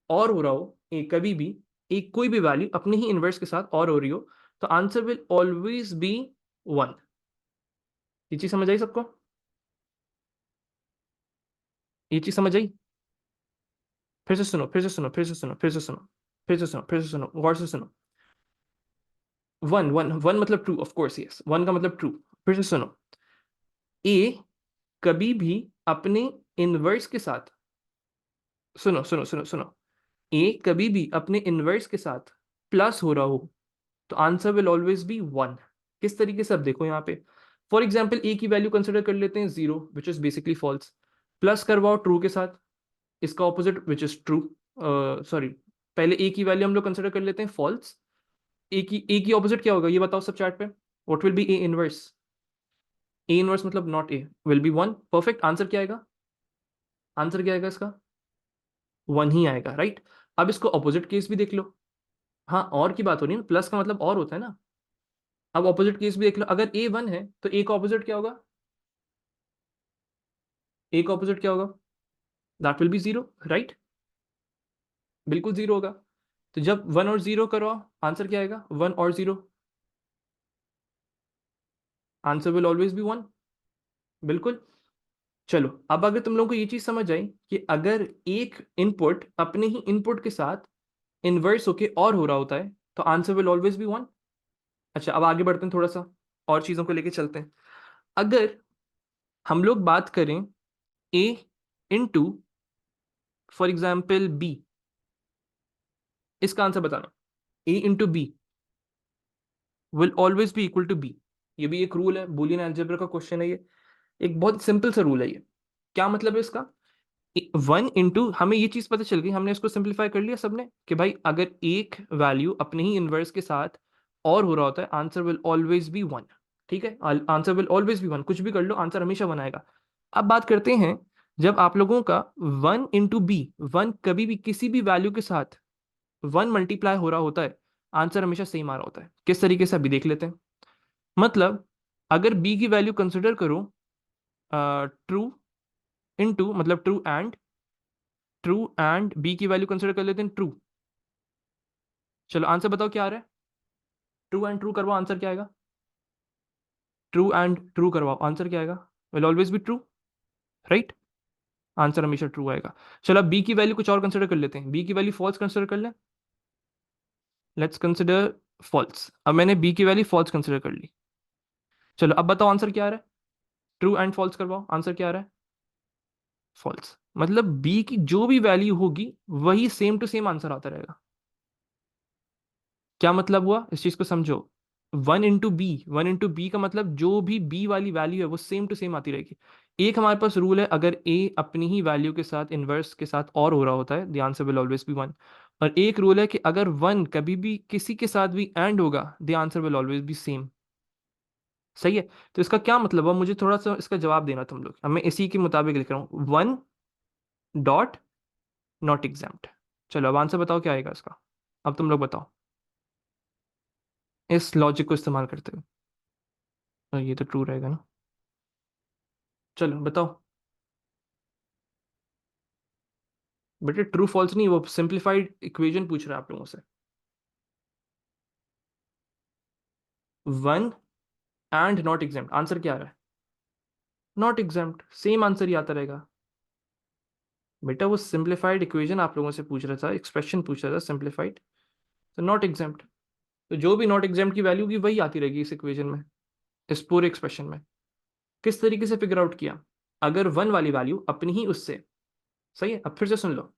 और हो रहा हो, ए कभी भी एक कोई भी वैल्यू अपने ही इनवर्स के साथ और हो रही हो, तो answer will always B one. ये चीज समझ आई सबको? ये चीज समझ आई? फिर से सुनो, फिर से सुनो, फिर से सुनो, फिर से सुनो, फिर से सुनो, फिर से सुनो, गौर से सुनो। वन वन वन मतलब true, of course yes, one का मतलब ट्रू। फिर से सुनो, ए कभी भी अपने इनवर्स के साथ, सुनो सुनो सुनो सुनो, ए कभी भी अपने इनवर्स के साथ प्लस हो रहा हो, तो answer will always B one. किस तरीके से, अब देखो यहाँ पे फॉर एग्जाम्पल ए की वैल्यू कंसिडर कर लेते हैं zero, which is basically false, plus करवाओ ट्रू के साथ, इसका opposite which is true, sorry, पहले ए की वैल्यू हम लोग कंसिडर कर लेते हैं फॉल्स, ए की ऑपोजिट क्या होगा ये बताओ सब चैट पे, what will be A inverse? A inverse मतलब not A, will be one. Perfect, answer क्या आएगा? आंसर क्या आएगा इसका? वन ही आएगा, राइट। अब इसको ऑपोजिट केस भी देख लो। हाँ, और की बात हो रही है ना, प्लस का मतलब और होता है ना। अब ऑपोजिट केस भी देख लो, अगर ए वन है तो ए का ऑपोजिट क्या होगा? ए का ऑपोजिट क्या होगा? That will be zero, right. बिल्कुल जीरो होगा। तो जब वन और जीरो करो, आंसर क्या आएगा? वन और zero, answer will always B one. बिल्कुल। चलो, अब अगर तुम लोगों को ये चीज समझ आई कि अगर एक इनपुट अपने ही इनपुट के साथ इनवर्स होके और हो रहा होता है, तो answer will always B one. अच्छा, अब आगे बढ़ते हैं, थोड़ा सा और चीजों को लेके चलते हैं। अगर हम लोग बात करें A into for example B, इसका आंसर बताना। A into B will always be equal to B. ये भी एक रूल है, बूलियन अलजेब्रा का क्वेश्चन है ये, एक बहुत सिंपल सा रूल है ये। क्या मतलब है इसका? वन इंटू, हमें ये चीज पता चल गई, हमने इसको सिंप्लीफाई कर लिया सबने कि भाई अगर एक वैल्यू अपने ही इनवर्स के साथ और हो रहा होता है, answer will always B one. ठीक है, answer will always B one, कुछ भी कर लो आंसर हमेशा वन आएगा। अब बात करते हैं, जब आप लोगों का वन इंटू बी, वन कभी भी किसी भी वैल्यू के साथ वन मल्टीप्लाई हो रहा होता है, आंसर हमेशा सेम आ रहा होता है। किस तरीके से अभी देख लेते हैं। मतलब अगर बी की वैल्यू कंसिडर करो ट्रू इंटू, मतलब ट्रू एंड बी की वैल्यू कंसिडर कर लेते हैं ट्रू। चलो आंसर बताओ क्या आ रहा है? ट्रू एंड ट्रू करवाओ, आंसर क्या आएगा? ट्रू एंड ट्रू करवाओ, आंसर क्या आएगा? Will always be true, right. Answer हमेशा ट्रू आएगा। चलो अब बी की वैल्यू कुछ और कंसिडर कर लेते हैं, बी की वैल्यू फॉल्स कंसिडर कर लें। Let's consider false. अब मैंने बी की वैल्यू फॉल्स कंसिडर कर ली। चलो अब बताओ आंसर क्या आ रहा है? ट्रू एंड फॉल्स करवाओ, आंसर क्या आ रहा है? फॉल्स। मतलब बी की जो भी वैल्यू होगी वही सेम टू सेम आंसर आता रहेगा। क्या मतलब हुआ, इस चीज को समझो। वन इंटू बी का मतलब जो भी बी वाली वैल्यू है वो सेम टू सेम आती रहेगी। एक हमारे पास रूल है, अगर ए अपनी ही वैल्यू के साथ इनवर्स के साथ और हो रहा होता है, the answer will always B one. और एक रूल है कि अगर वन कभी भी किसी के साथ भी एंड होगा, the answer will always B same. सही है। तो इसका क्या मतलब है, मुझे थोड़ा सा इसका जवाब देना तुम लोग। अब मैं इसी के मुताबिक लिख रहा हूँ, वन डॉट नॉट एग्जाम्प्ट। चलो अब आंसर बताओ क्या आएगा इसका। अब तुम लोग बताओ इस लॉजिक को इस्तेमाल करते हुए। ये तो ट्रू रहेगा ना। चलो बताओ। बेटे ट्रू फॉल्स नहीं, वो सिंप्लीफाइड इक्वेशन पूछ रहा है आप लोगों से। One and not exempt, answer क्या आ रहा है? नॉट एग्जाम्प्ट, सेम आंसर ही आता रहेगा। बेटा वो सिंप्लीफाइड इक्वेशन आप लोगों से पूछ रहा था, एक्सप्रेशन पूछ रहा था सिंप्लीफाइड, तो नॉट एग्जाम्प्ट। तो जो भी नॉट एग्जाम्प्ट की वैल्यू होगी वही आती रहेगी इस इक्वेशन में, इस पूरे एक्सप्रेशन में। किस तरीके से फिगर आउट किया? अगर वन वाली वैल्यू अपनी ही उससे, सही है। अब फिर से सुन लो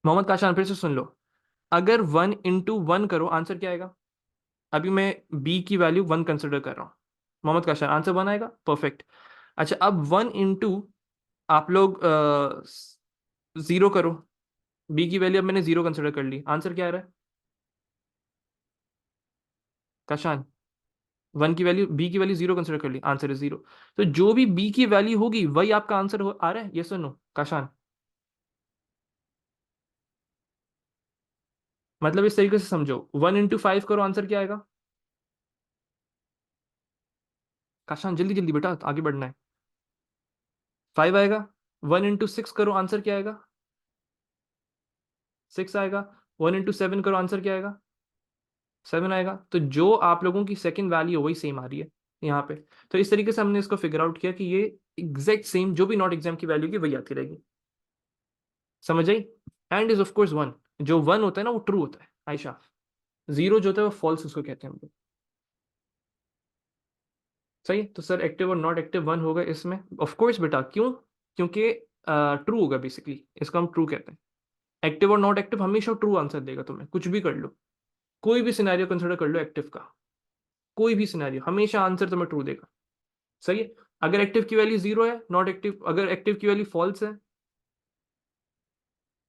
मोहम्मद काशान, फिर से सुन लो। अगर वन इंटू वन करो, आंसर क्या आएगा? अभी मैं बी की वैल्यू वन कंसिडर कर रहा हूँ, मोहम्मद काशान, आंसर वन आएगा, परफेक्ट। अच्छा, अब वन इंटू आप लोग जीरो करो, बी की वैल्यू अब मैंने जीरो कंसिडर कर ली, आंसर क्या आ रहा है? काशान, 1 की वैल्यू, बी की वैल्यू 0 कंसिडर कर ली, आंसर इज 0। तो जो भी बी की वैल्यू होगी वही आपका आंसर आ रहा है, यस और नो काशान? मतलब इस तरीके से समझो, 1 into 5 करो, आंसर क्या आएगा? काशान जल्दी जल्दी बेटा, आगे बढ़ना है। 5 आएगा। 1 into 6 करो, आंसर क्या आएगा? 6 आएगा। 1 into 7 करो, आंसर क्या आएगा? 7 आएगा। तो जो आप लोगों की सेकंड वैल्यू वही सेम आ रही है यहाँ पे। तो इस तरीके से हमने इसको फिगर आउट किया कि ये एग्जैक्ट सेम जो भी नॉट एग्जाम की वैल्यू की वही आती रहेगी। समझ आई? And is of course 1। जो 1 होता है ना वो ट्रू होता है आयशा। 0 जो होता है वो फॉल्स उसको कहते हैं हम लोग। सही है। तो सर एक्टिव और नॉट एक्टिव 1 होगा इसमें, ऑफ कोर्स बेटा, क्यों? क्योंकि ट्रू होगा बेसिकली, इसको हम ट्रू कहते हैं। एक्टिव और नॉट एक्टिव हमेशा ट्रू आंसर देगा तुम्हें, कुछ भी कर लो, कोई भी सिनेरियो कंसिडर कर लो एक्टिव का, कोई भी सिनेरियो हमेशा आंसर तुम्हें ट्रू देगा। सही है। अगर एक्टिव की वैल्यू 0 है, नॉट एक्टिव, अगर एक्टिव की वैल्यू फॉल्स है,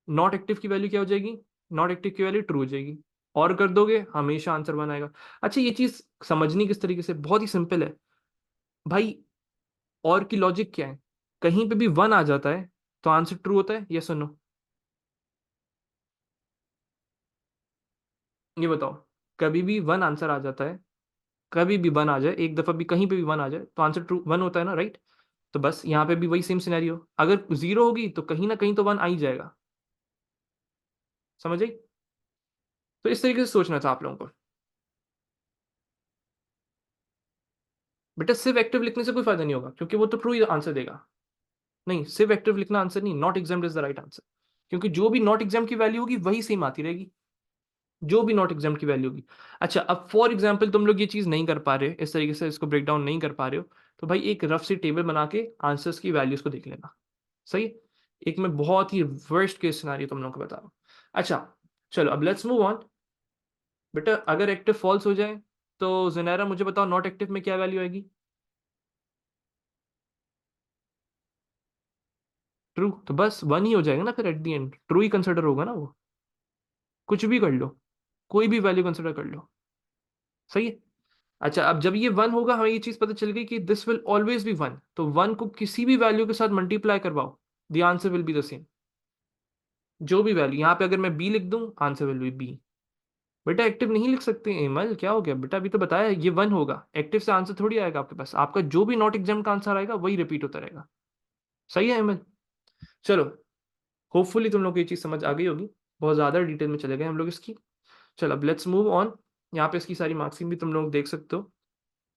नॉट एक्टिव की वैल्यू क्या हो जाएगी? नॉट एक्टिव की वैल्यू ट्रू हो जाएगी। और कर दोगे हमेशा आंसर बनाएगा। अच्छा ये चीज समझनी किस तरीके से, बहुत ही सिंपल है भाई। और की लॉजिक क्या है? कहीं पे भी 1 आ जाता है तो आंसर ट्रू होता है, ये सुनो। ये बताओ, कभी भी 1 आंसर आ जाता है, कभी भी 1 आ जाए, एक दफा भी कहीं पे भी 1 आ जाए तो आंसर ट्रू 1 होता है ना, राइट? तो बस यहाँ पे भी वही सेम सिनेरियो, अगर 0 होगी तो कहीं ना कहीं तो 1 आ ही जाएगा। समझ आई? तो इस तरीके से सोचना था आप लोगों को। बेटा सिर्फ एक्टिव लिखने से कोई फायदा नहीं होगा, क्योंकि वो तो ट्रू ही आंसर देगा। नहीं, सिर्फ एक्टिव लिखना आंसर नहीं, not examined is the right answer. क्योंकि जो भी नॉट एग्जाम की वैल्यू होगी वही सेम आती रहेगी, जो भी नॉट एग्जाम की वैल्यू होगी। अच्छा अब फॉर एग्जाम्पल तुम लोग ये चीज नहीं कर पा रहे, इस तरीके से इसको ब्रेक डाउन नहीं कर पा रहे हो, तो भाई एक रफ सी टेबल बना के आंसर्स की वैल्यूज को देख लेना। सही है? एक मैं बहुत ही वर्स्ट केस सिनारियो तुम लोगों को बता रहा हूँ। अच्छा चलो अब लेट्स मूव ऑन। बेटा अगर एक्टिव फॉल्स हो जाए तो जुनैरा मुझे बताओ नॉट एक्टिव में क्या वैल्यू आएगी? ट्रू। तो बस 1 ही हो जाएगा ना फिर, at the and true he consider होगा ना वो। कुछ भी कर लो, कोई भी वैल्यू कंसिडर कर लो। सही है। अच्छा अब जब ये 1 होगा, हमें ये चीज पता चल गई कि दिस विल ऑलवेज बी 1, तो 1 को किसी भी वैल्यू के साथ मल्टीप्लाई करवाओ, the answer will be the same. जो भी वैल्यू, यहाँ पे अगर मैं बी लिख दूं आंसर विल बी बी। बेटा एक्टिव नहीं लिख सकते एमल, क्या हो गया बेटा? अभी तो बताया ये 1 होगा, एक्टिव से आंसर थोड़ी आएगा आपके पास, आपका जो भी नॉट एग्जाम का आंसर आएगा वही रिपीट होता रहेगा। सही है एमल? चलो, होपफुली तुम लोग को ये चीज समझ आ गई होगी। बहुत ज्यादा डिटेल में चले गए हम लोग इसकी। चलो अब लेट्स मूव ऑन। यहाँ पे इसकी सारी मार्क्सिंग भी तुम लोग देख सकते हो,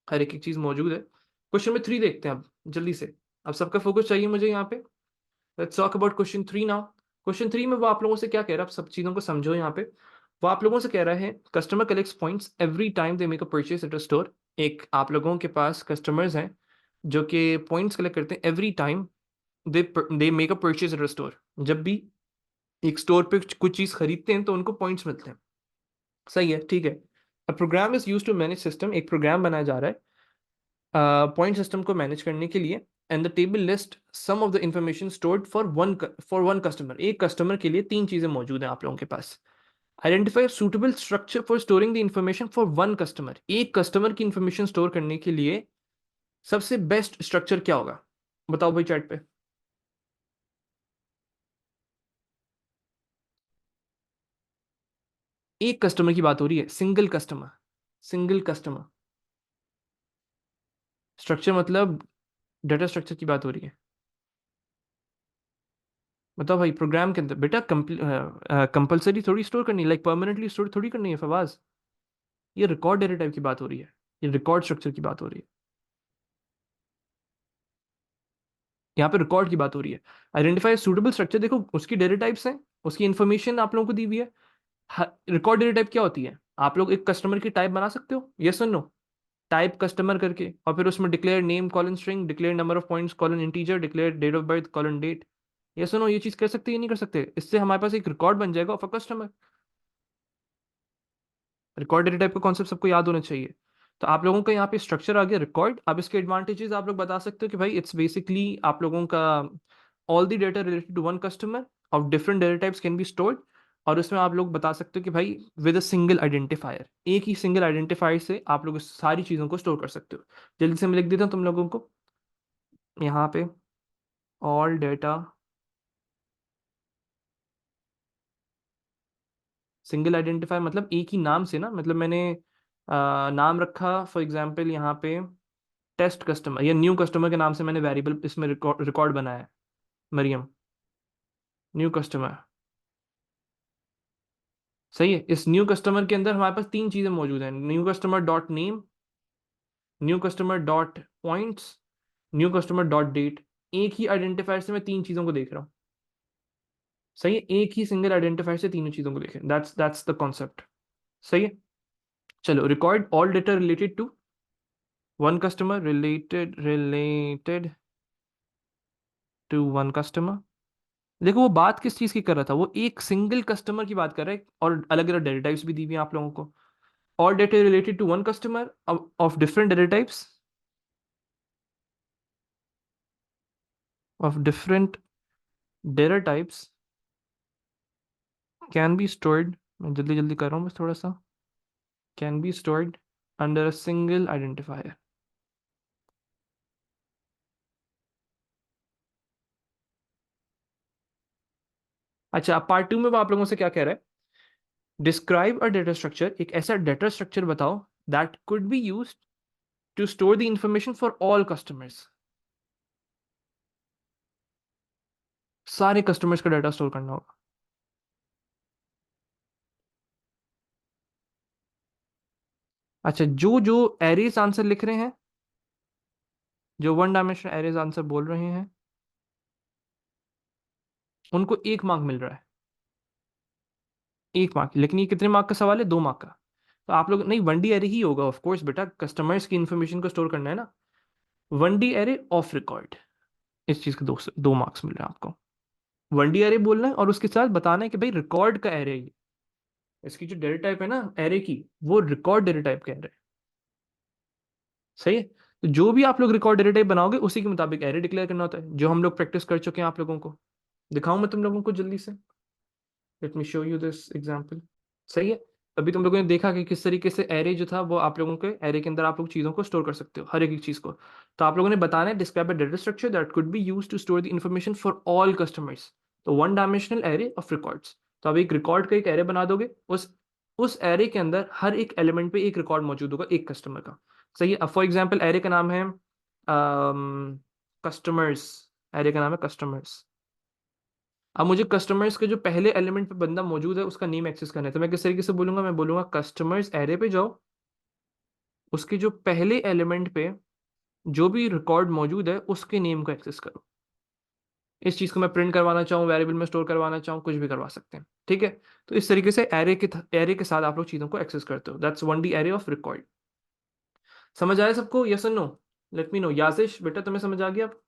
हर एक एक चीज मौजूद है। क्वेश्चन नंबर 3 देखते हैं अब जल्दी से। अब सबका फोकस चाहिए मुझे यहाँ पे। Let's talk about question 3 now. Question 3 में वो आप लोगों से क्या कह रहा है, आप सब चीजों को समझो यहाँ पे। वो आप लोगों से कह रहा है customer collects points every time they make a purchase at a store. एक आप लोगों के पास कस्टमर्स हैं जो कि पॉइंट्स कलेक्ट करते हैं every time they make a purchase at a store. जब भी एक स्टोर पे कुछ चीज खरीदते हैं तो उनको पॉइंट्स मिलते हैं। सही है, ठीक है। A program is use to manage system, एक प्रोग्राम बनाया जा रहा है पॉइंट सिस्टम को मैनेज करने के लिए। And the table list some of the information stored for one customer. एक कस्टमर के लिए 3 चीजें मौजूद हैं आप लोगों के पास। Identify suitable structure for storing the information for one customer. एक कस्टमर की इंफॉर्मेशन स्टोर करने के लिए सबसे बेस्ट स्ट्रक्चर क्या होगा? बताओ भाई चैट पे। एक कस्टमर की बात हो रही है, single customer, single customer. Structure मतलब डाटा स्ट्रक्चर की बात हो रही है। बताओ भाई, प्रोग्राम के अंदर बेटा कंपलसरी थोड़ी स्टोर करनी है, लाइक परमानेंटली स्टोर थोड़ी करनी है फवाज। ये रिकॉर्ड डेटा टाइप की बात हो रही है, ये रिकॉर्ड स्ट्रक्चर की बात हो रही है। यहाँ पे रिकॉर्ड की बात हो रही है। आइडेंटिफाई सूटेबल स्ट्रक्चर, देखो उसकी डेटा टाइप्स हैं, उसकी इन्फॉर्मेशन आप लोगों को दी हुई है। रिकॉर्ड डेटा टाइप क्या होती है? आप लोग एक कस्टमर की टाइप बना सकते हो, यस और नो? टाइप कस्टमर करके, और फिर उसमें declare name colon string, declare number of points colon integer, declare date of birth colon date. Yes और नो? ये चीज कर सकते हैं, ये नहीं कर सकते? इससे हमारे पास एक रिकॉर्ड बन जाएगा of a customer. Record data type का कॉन्सेप्ट सबको याद होना चाहिए। तो आप लोगों का यहाँ पे स्ट्रक्चर आ गया रिकॉर्ड। अब इसके एडवांटेजेस आप लोग बता सकते हो कि भाई इट्स बेसिकली आप लोगों का all the data related to one customer of different data types can be stored. और उसमें आप लोग बता सकते हो कि भाई विद अ सिंगल आइडेंटिफायर, एक ही सिंगल आइडेंटिफायर से आप लोग इस सारी चीज़ों को स्टोर कर सकते हो। जल्दी से मैं लिख देता हूँ तुम लोगों को यहाँ पे, ऑल डेटा सिंगल आइडेंटिफायर मतलब एक ही नाम से ना, मतलब मैंने नाम रखा फॉर एग्जांपल यहाँ पे टेस्ट कस्टमर या न्यू कस्टमर के नाम से मैंने वेरिएबल इसमें रिकॉर्ड बनाया है, मरियम न्यू कस्टमर। सही है। इस न्यू कस्टमर के अंदर हमारे पास तीन चीजें मौजूद हैं, new customer dot name, new customer dot points, new customer dot date. एक ही आइडेंटिफायर से मैं तीन चीजों को देख रहा हूँ। सही है, एक ही सिंगल आइडेंटिफायर से तीनों चीजों को देखें, दैट्स द कॉन्सेप्ट। सही है। चलो, record all data related to one customer, related to one customer. देखो वो बात किस चीज की कर रहा था, वो एक सिंगल कस्टमर की बात कर रहा है, और अलग अलग डेटा टाइप्स भी दी हुई हैं आप लोगों को। All data related to one customer of different data types, of different data types can be stored, मैं जल्दी जल्दी कर रहा हूँ बस थोड़ा सा, can be stored under a single identifier. अच्छा, पार्ट टू में वो आप लोगों से क्या कह रहा है, डिस्क्राइब अ डेटा स्ट्रक्चर, एक ऐसा डेटा स्ट्रक्चर बताओ that could be used to store the information for all customers. सारे कस्टमर्स का डाटा स्टोर करना होगा। अच्छा, जो जो एरेज आंसर लिख रहे हैं, जो वन डायमेंशनल एरेज आंसर बोल रहे हैं, उनको एक मार्क मिल रहा है। एक मार्क, लेकिन ये कितने मार्क का सवाल है, 2 मार्क का। तो आप लोग नहीं, वन डी एरे ही होगा ऑफ कोर्स बेटा, कस्टमर्स की इंफॉर्मेशन को स्टोर करना है ना। One D array of record, इस चीज के 2 मार्क्स मिल रहे हैं आपको। वन डी एरे बोलना है और उसके साथ बताना है कि भाई रिकॉर्ड का एरे है ये। इसकी जो डेटा टाइप है ना एरे की, वो रिकॉर्ड डेटा टाइप का एरे है। सही है। तो जो भी आप लोग रिकॉर्ड डेटा टाइप बनाओगे उसी के मुताबिक एरे डिक्लेयर करना होता है, जो हम लोग प्रैक्टिस कर चुके हैं आप लोगों को। दिखाऊं मैं तुम लोगों को जल्दी से, let me show you this example. सही है। अभी तुम लोगों ने देखा कि किस तरीके से एरे जो था वो आप लोगों के एरे के अंदर आप लोग चीज़ों को स्टोर कर सकते हो, हर एक चीज़ को। तो आप लोगों ने बताना है, describe a data structure that could be used to store the information for all customers. तो one dimensional array of records. तो अब एक रिकॉर्ड का एक एरे बना दोगे, उस एरे के अंदर हर एक एलिमेंट पे एक रिकॉर्ड मौजूद होगा एक कस्टमर का। सही है। अब फॉर एग्जाम्पल एरे का नाम है कस्टमर्स, एरे का नाम है कस्टमर्स। अब मुझे कस्टमर्स के जो पहले एलिमेंट पे बंदा मौजूद है उसका नेम एक्सेस करना है, तो मैं किस तरीके से बोलूंगा, मैं बोलूंगा कस्टमर्स एरे पे जाओ, उसके जो पहले एलिमेंट पे जो भी रिकॉर्ड मौजूद है उसके नेम को एक्सेस करो। इस चीज को मैं प्रिंट करवाना चाहूँ, वेरिएबल में स्टोर करवाना चाहूँ, कुछ भी करवा सकते हैं। ठीक है। तो इस तरीके से एरे के साथ आप लोग चीजों को एक्सेस करते हो, that's one D array of record. समझ आया सबको, यस और no? Let me know. Yasish बेटा तुम्हें समझ आ गया अब?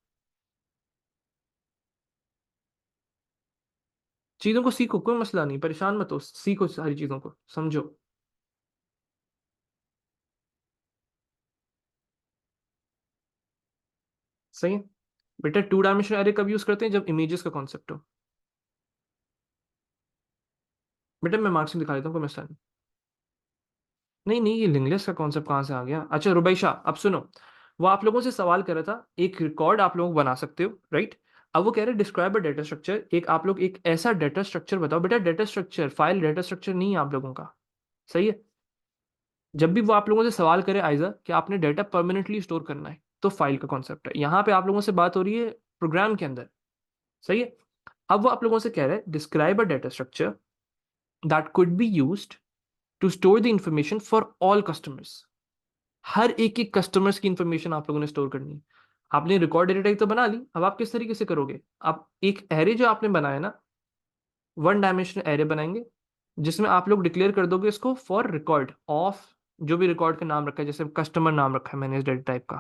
चीजों को सीखो, कोई मसला नहीं, परेशान मत हो, सीखो सारी चीजों को, समझो। सही है। बेटा टू डायमेंशनल एरे कब यूज करते हैं, जब इमेजेस का कॉन्सेप्ट हो। बेटा मैं मार्क्स में दिखा देता हूँ, कोई मसला नहीं। नहीं नहीं, ये लिंगलेस का कॉन्सेप्ट कहाँ से आ गया? अच्छा रुबैशा, अब सुनो। वो आप लोगों से सवाल कर रहा था, एक रिकॉर्ड आप लोग बना सकते हो, राइट? अब वो कह रहे डिस्क्राइब अ डेटा स्ट्रक्चर, एक आप लोग एक ऐसा डेटा स्ट्रक्चर बताओ। बेटा data structure, file data structure नहीं है आप लोगों का। सही है। जब भी वो आप लोगों से सवाल करे आइजा कि आपने डेटा परमानेंटली स्टोर करना है, तो फाइल का कॉन्सेप्ट है। यहाँ पे आप लोगों से बात हो रही है प्रोग्राम के अंदर। सही है। अब वो आप लोगों से कह रहे हैं describe a data structure that could be used to store the information for all customers. हर एक एक कस्टमर्स की इंफॉर्मेशन आप लोगों ने स्टोर करनी है। आपने रिकॉर्ड डेटा टाइप तो बना ली, अब आप किस तरीके से करोगे? आप एक एरे जो आपने बनाया ना, वन डायमेंशनल एरे बनाएंगे, जिसमें आप लोग डिक्लेयर कर दोगे इसको फॉर रिकॉर्ड ऑफ, जो भी रिकॉर्ड का नाम रखा है, जैसे कस्टमर नाम रखा है मैंने इस डेटा टाइप का।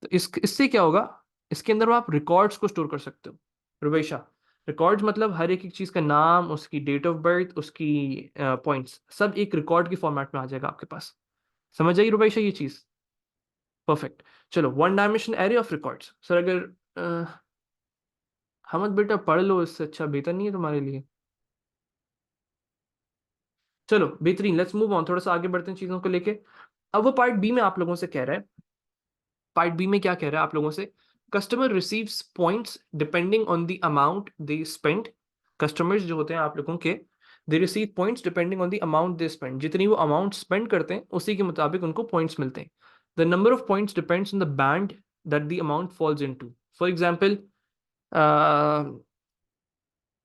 तो इससे क्या होगा, इसके अंदर वो आप रिकॉर्ड्स को स्टोर कर सकते हो। रुबैशा, रिकॉर्ड्स मतलब हर एक एक चीज का नाम, उसकी डेट ऑफ बर्थ, उसकी पॉइंट्स, सब एक रिकॉर्ड की फॉर्मेट में आ जाएगा आपके पास। समझ आई रुबैशा ये चीज? परफेक्ट। चलो, one dimension array of records. Sir अगर हमद बेटा पढ़ लो, इससे अच्छा बेहतर नहीं है तुम्हारे लिए? चलो बेहतरीन, लेट्स मूव ऑन, थोड़ा सा आगे बढ़ते हैं चीजों को लेके। अब वो पार्ट बी में आप लोगों से कह रहा है, पार्ट बी में क्या कह रहा है आप लोगों से, customer receives points depending on the amount they spend. Customers जो होते हैं आप लोगों के, they receive points depending on the amount they spend, जितनी वो अमाउंट स्पेंड करते हैं उसी के मुताबिक उनको पॉइंट्स मिलते हैं। The number of points depends on the band that the amount falls into. For example,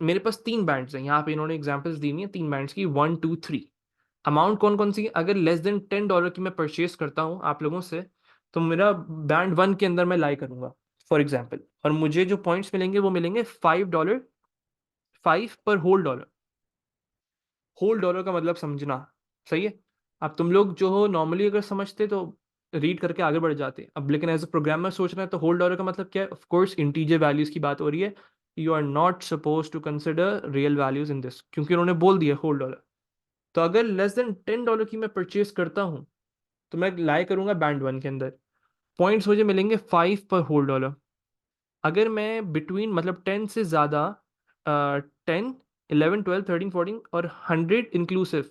मेरे पास तीन बैंड्स हैं यहाँ पे, इन्होंने एग्जांपल्स दी हुई हैं तीन बैंड्स की, 1 2 3। अमाउंट कौन कौन सी है, अगर लेस देन $10 की मैं परचेज करता हूँ आप लोगों से, तो मेरा बैंड 1 के अंदर मैं लाई करूंगा फॉर एग्जाम्पल, और मुझे जो पॉइंट्स मिलेंगे वो मिलेंगे $5, 5 पर होल डॉलर। होल डॉलर का मतलब समझना, सही है। अब तुम लोग जो हो नॉर्मली अगर समझते तो रीड करके आगे बढ़ जाते, अब लेकिन एज अ प्रोग्रामर सोच रहे हैं तो होल डॉलर का मतलब क्या है, ऑफ कोर्स इंटीजर वैल्यूज की बात हो रही है। You are not suppose to consider real values in this, क्योंकि उन्होंने बोल दिया होल डॉलर। तो अगर लेस देन $10 की मैं परचेज करता हूँ, तो मैं लाई करूंगा बैंड 1 के अंदर, पॉइंट्स मुझे मिलेंगे 5 पर होल डॉलर। अगर मैं बिटवीन मतलब 10 से ज़्यादा, 10 11 12 13 14 और 100 इंक्लूसिव,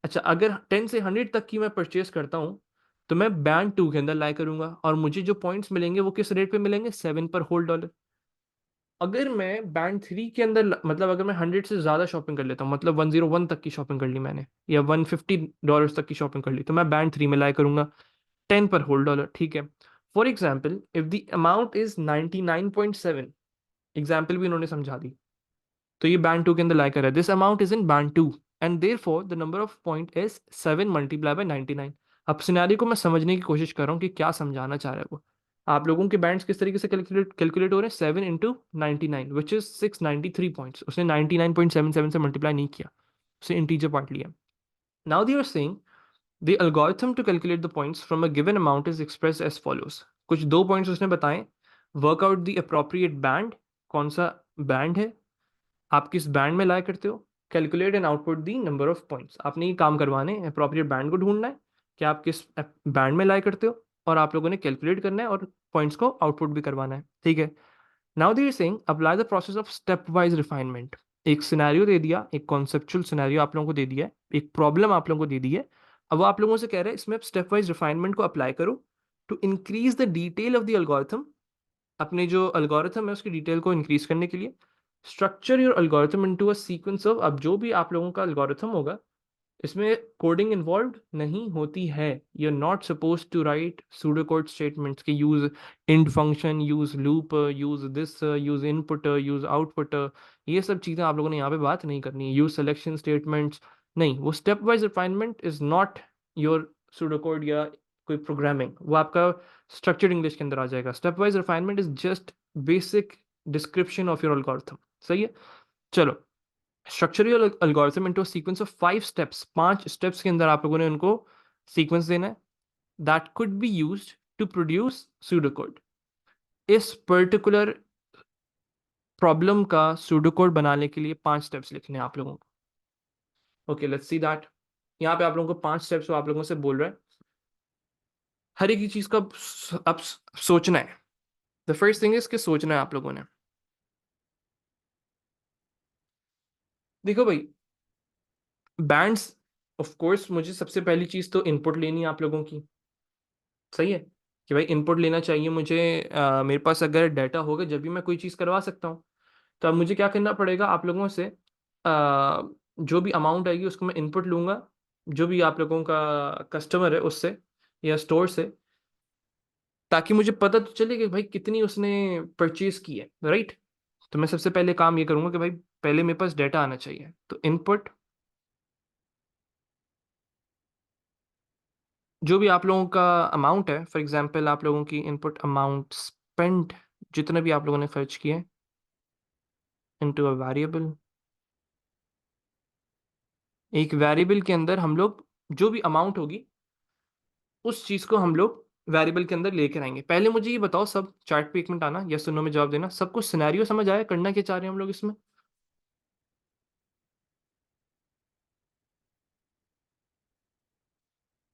अच्छा अगर 10 से 100 तक की मैं परचेस करता हूँ, तो मैं बैंड 2 के अंदर लाई करूंगा, और मुझे जो पॉइंट्स मिलेंगे वो किस रेट पे मिलेंगे, 7 पर होल डॉलर। अगर मैं बैंड 3 के अंदर मतलब अगर मैं 100 से ज़्यादा शॉपिंग कर लेता हूँ, मतलब 101 तक की शॉपिंग कर ली मैंने, या $150 तक की शॉपिंग कर ली, तो मैं बैंड 3 में लाई करूंगा, 10 पर होल डॉलर, ठीक है। For example, if the amount is 99.7, example भी उन्होंने समझा दी, तो ये बैंड 2 के अंदर लाई कर रहा है, this amount is in band 2 and therefore the number of point is 7 multiply by 99। अब सिनेरियो को मैं समझने की कोशिश कर रहा हूँ कि क्या समझाना चाह रहा है वो। आप लोगों के बैंड्स किस तरीके से कैलकुलेट हो रहे हैं, 7 इंटू 99 विच इज 693 पॉइंट्स, उसने 99.77 से मल्टीप्लाई नहीं किया, उसने इंटीजर पार्ट लिया। Now they are saying the algorithm to calculate the points from a given amount is expressed as follows। कुछ दो पॉइंट्स उसने बताए, work out the appropriate band, कौन सा बैंड है, आप किस बैंड में लाया करते हो, calculate and output the number of points. आपने ये काम करवाने, अप्रोप्रिएट बैंड को ढूंढना है कि आप किस बैंड में लाया करते हो, और आप लोगों ने कैलकुलेट करना है और पॉइंट्स को आउटपुट भी करवाना है, ठीक है। Now they are saying apply the process of stepwise refinement. एक सिनेरियो दे दिया, एक कॉन्सेप्चुअल सिनेरियो आप लोगों को दे दिया है, एक प्रॉब्लम आप लोगों को दे दी है। अब वो आप लोगों से कह रहे हैं इसमें स्टेप वाइज रिफाइनमेंट को अप्लाई करो to increase the detail of the algorithm. अपने जो अल्गोरिथम है उसकी डिटेल को इंक्रीज करने के लिए, structure your algorithm into a sequence of, अब जो भी आप लोगों का अल्गोरिथम होगा इसमें कोडिंग इन्वॉल्व नहीं होती है। You are not suppose to write pseudocode statements के use end function, use loop, use this, use input, use output, ये सब चीज़ें आप लोगों ने यहाँ पे बात नहीं करनी है, यूज सिलेक्शन स्टेटमेंट्स नहीं। वो step wise refinement is not your pseudo code या कोई प्रोग्रामिंग, वो आपका स्ट्रक्चर्ड इंग्लिश के अंदर आ जाएगा। Stepwise refinement is just basic description of your algorithm, सही है। चलो, structure your algorithm into sequence of 5 steps, 5 steps के अंदर आप लोगों ने उनको सीक्वेंस देना है, that could be used to produce pseudocode. इस पर्टिकुलर प्रॉब्लम का सूडोकोड बनाने के लिए 5 स्टेप्स लिखने हैं आप लोगों को। Okay, let's see that. यहाँ पे आप लोगों को 5 स्टेप्स आप लोगों से बोल रहा है, हर एक चीज का अब सोचना है। द फर्स्ट थिंग इज कि सोचना है आप लोगों ने। देखो भाई, बैंड्स, ऑफ कोर्स मुझे सबसे पहली चीज तो इनपुट लेनी है आप लोगों की, सही है, कि भाई इनपुट लेना चाहिए मुझे। मेरे पास अगर डाटा होगा जब भी मैं कोई चीज़ करवा सकता हूँ। तो अब मुझे क्या करना पड़ेगा आप लोगों से, जो भी अमाउंट आएगी उसको मैं इनपुट लूंगा, जो भी आप लोगों का कस्टमर है उससे या स्टोर से, ताकि मुझे पता तो चले कि भाई कितनी उसने परचेज की है, राइट। तो मैं सबसे पहले काम ये करूंगा कि भाई पहले मेरे पास डाटा आना चाहिए, तो इनपुट जो भी आप लोगों का अमाउंट है, फॉर एग्जांपल आप लोगों की इनपुट अमाउंट स्पेंड, जितने भी आप लोगों ने खर्च किए, इनटू अ वेरिएबल। एक वेरिएबल के अंदर हम लोग जो भी अमाउंट होगी उस चीज को हम लोग वेरिएबल के अंदर लेकर आएंगे। पहले मुझे ये बताओ सब, चैट पे 1 मिनट आना, यस और नो में जवाब देना, सब कुछ सिनेरियो समझ आया, करना क्या चाह रहे हैं हम लोग इसमें,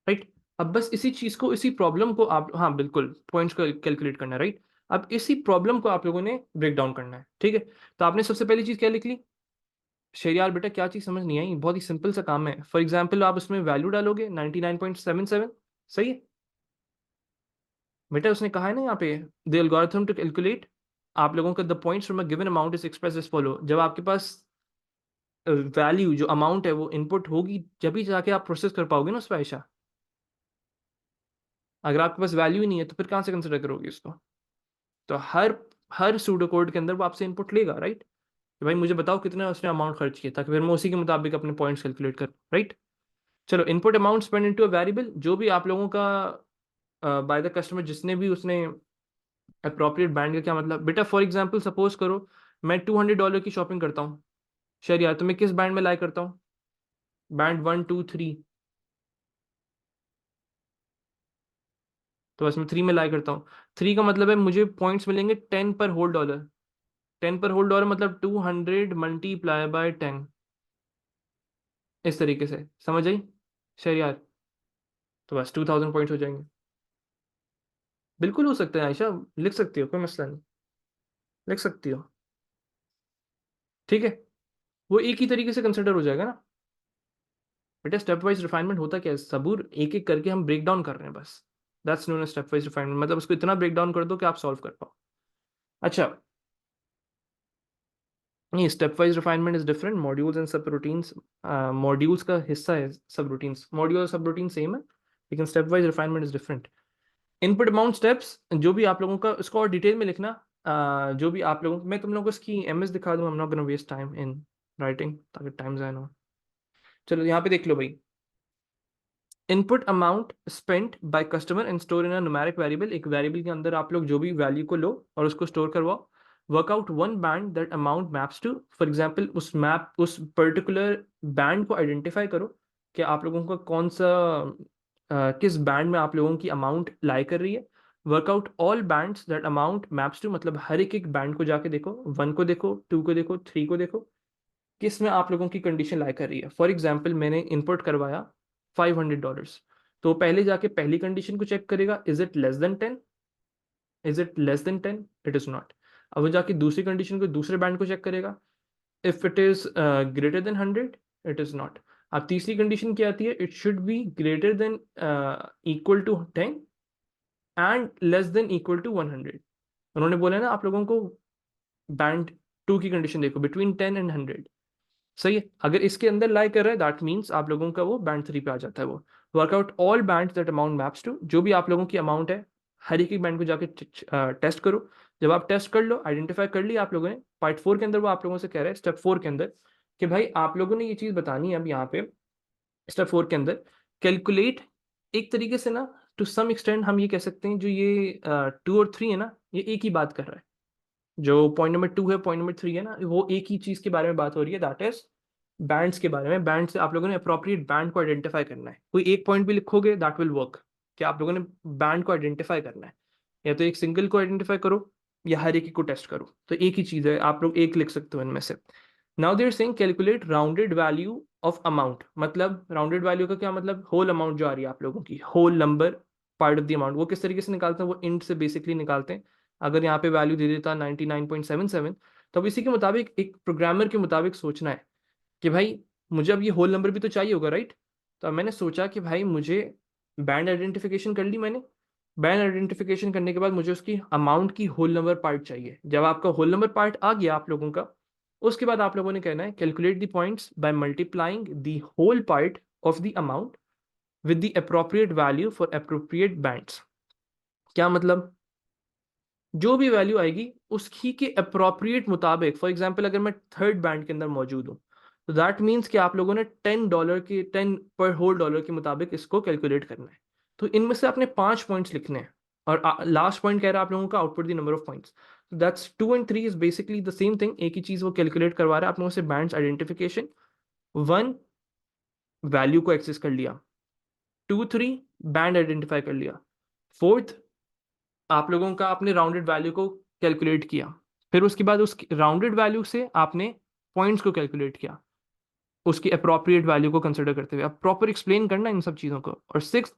राइट। अब बस इसी चीज को, इसी प्रॉब्लम को आप, हाँ बिल्कुल, पॉइंट्स को कैलकुलेट करना है, राइट। अब इसी प्रॉब्लम को आप लोगों ने ब्रेक डाउन करना है, ठीक है। तो आपने सबसे पहली चीज क्या लिख ली, शेरियार बेटा क्या चीज समझ नहीं आई? बहुत ही सिंपल सा काम है। फॉर एग्जाम्पल आप उसमें वैल्यू डालोगे 99.77, सही है बेटा? उसने कहा है ना यहाँ पे, द एल्गोरिथम टू कैलकुलेट, आप लोगों का the points from a given amount is express as follow. जब आपके पास वैल्यू जो अमाउंट है वो इनपुट होगी, जब ही जाके आप प्रोसेस कर पाओगे ना उस पर आयशा। अगर आपके पास वैल्यू ही नहीं है तो फिर कहाँ से कंसिडर करोगे उसको? तो हर हर सूडो कोड के अंदर वो आपसे इनपुट लेगा, राइट? कि भाई मुझे बताओ कितना उसने अमाउंट खर्च किया, ताकि फिर मैं उसी के मुताबिक अपने पॉइंट्स कैलकुलेट करूँ, राइट? चलो, input amount spend into a variable, जो भी आप लोगों का बाय द कस्टमर, जिसने भी उसने अप्रोप्रिएट बैंड का क्या मतलब बेटा? फॉर एग्जांपल सपोज करो मैं $200 की शॉपिंग करता हूँ शहर, तो मैं किस बैंड में लाई करता हूँ? बैंड 1 2 3। तो बस मैं 3 में लाई करता हूँ। 3 का मतलब है मुझे पॉइंट्स मिलेंगे 10 पर होल डॉलर। 10 पर होल डॉलर मतलब 200 × 10। इस तरीके से समझ आई शहरियार? तो बस 2000 पॉइंट्स हो जाएंगे। बिल्कुल हो सकते हैं आयशा, लिख सकती हो, कोई मसला नहीं, लिख सकती हो। ठीक है, वो एक ही तरीके से कंसिडर हो जाएगा ना बेटा। स्टेप वाइज रिफाइनमेंट होता क्या है सबूर? एक एक करके हम ब्रेक डाउन कर रहे हैं बस। That's known as stepwise refinement, मतलब उसको इतना ब्रेक डाउन कर दो कि आप सॉल्व कर पाओ। अच्छा, नहीं, step wise refinement is different. Modules and सब रूटीन्स, मॉड्यूल्स का हिस्सा है सब रूटीन्स, मॉड्यूल और सब रूटीन सेम है, लेकिन step wise refinement is different. Input amount steps, जो भी आप लोगों का, उसको और डिटेल में लिखना। जो भी आप लोगों, मैं तुम लोगों को इसकी एमएस दिखा दूँ, I am not gonna waste time in writing, ताकि टाइम ज़ाया ना हो। चलो यहाँ पे देख लो भाई, input amount spent by customer and store in a numeric variable. एक वेरिएबल के अंदर आप लोग जो भी वैल्यू को लो और उसको स्टोर करवाओ। Work out one band that amount maps to, for example उस पर्टिकुलर बैंड को आइडेंटिफाई करो कि आप लोगों का कौन सा किस बैंड में आप लोगों की अमाउंट लाई कर रही है। Work out all bands that amount maps to, मतलब हर एक एक बैंड को जाके देखो, 1 को देखो, 2 को देखो, 3 को देखो, किस में आप लोगों की कंडीशन लाई कर रही है। फॉर एग्जाम्पल मैंने इनपुट करवाया $500, तो पहले जाके पहली कंडीशन को चेक करेगा, is it less than 10? Is it less than 10? It is not. अब वो जाके दूसरी कंडीशन को, दूसरे बैंड को चेक करेगा, if it is greater than 100, it is not. अब तीसरी कंडीशन क्या आती है? It should be greater than equal to 10 and less than equal to 100। उन्होंने बोला ना आप लोगों को बैंड 2 की कंडीशन देखो, बिटवीन 10 एंड 100, सही है? अगर इसके अंदर लाई कर रहा है दैट मीन्स आप लोगों का वो बैंड 3 पे आ जाता है। वो work out all band that amount maps to, जो भी आप लोगों की अमाउंट है, हर एक बैंड को जाके टेस्ट करो। जब आप टेस्ट कर लो, आइडेंटिफाई कर लिया आप लोगों ने, पार्ट 4 के अंदर वो आप लोगों से कह रहा है, स्टेप 4 के अंदर, कि भाई आप लोगों ने ये चीज बतानी है अब यहाँ पे स्टेप 4 के अंदर, कैलकुलेट। एक तरीके से ना, टू सम एक्सटेंड हम ये कह सकते हैं, जो ये 2 और 3 है ना, ये एक ही बात कर रहा है। जो पॉइंट नंबर 2 है, पॉइंट नंबर 3 है ना, वो एक ही चीज के बारे में बात हो रही है, दैट इज बैंड्स के बारे में। बैंड से आप लोगों ने अप्रोप्रिएट बैंड को आइडेंटिफाई करना है। कोई एक पॉइंट भी लिखोगे दैट विल वर्क, कि आप लोगों ने बैंड को आइडेंटिफाई करना है। या तो एक सिंगल को आइडेंटिफाई करो, या हर एक को टेस्ट करो, तो एक ही चीज है, आप लोग एक लिख सकते हो इनमें से। Now they're saying calculate rounded value of amount, मतलब राउंडेड वैल्यू का क्या मतलब? होल अमाउंट जो आ रही है आप लोगों की, whole number part of the amount. वो किस तरीके से निकालते हैं? वो इंट से बेसिकली निकालते हैं। अगर यहाँ पे वैल्यू दे देता 99.77, तो अब इसी के मुताबिक, एक प्रोग्रामर के मुताबिक सोचना है कि भाई मुझे अब ये होल नंबर भी तो चाहिए होगा, राइट? तो अब मैंने सोचा कि भाई मुझे बैंड आइडेंटिफिकेशन कर ली मैंने। बैंड आइडेंटिफिकेशन करने के बाद मुझे उसकी अमाउंट की होल नंबर पार्ट चाहिए। जब आपका होल नंबर पार्ट आ गया आप लोगों का, उसके बाद आप लोगों ने कहना है calculate the points by multiplying the whole part of the amount with the appropriate value for appropriate bands. क्या मतलब? जो भी वैल्यू आएगी उसकी के अप्रोप्रिएट मुताबिक, फॉर एग्जाम्पल अगर मैं थर्ड बैंड के अंदर मौजूद हूँ, तो दैट मीन्स कि आप लोगों ने $10 के मुताबिक इसको कैलकुलेट करना है। तो इनमें से आपने 5 पॉइंट्स लिखने हैं, और लास्ट पॉइंट कह रहा है आप लोगों का output the number of points. That's 2 and 3 is basically the same thing, एक ही चीज वो कैलकुलेट करवा रहा है आप लोगों से। बैंड्स आइडेंटिफिकेशन, 1 वैल्यू को एक्सेस कर लिया, 2 3 बैंड आइडेंटिफाई कर लिया, फोर्थ आप लोगों का आपने राउंडेड वैल्यू को कैलकुलेट किया, फिर उसके बाद उस राउंडेड वैल्यू से आपने पॉइंट्स को कैलकुलेट किया, उसकी अप्रोप्रिएट वैल्यू को कंसिडर करते हुए। अब प्रॉपर एक्सप्लेन करना इन सब चीज़ों को। और सिक्स,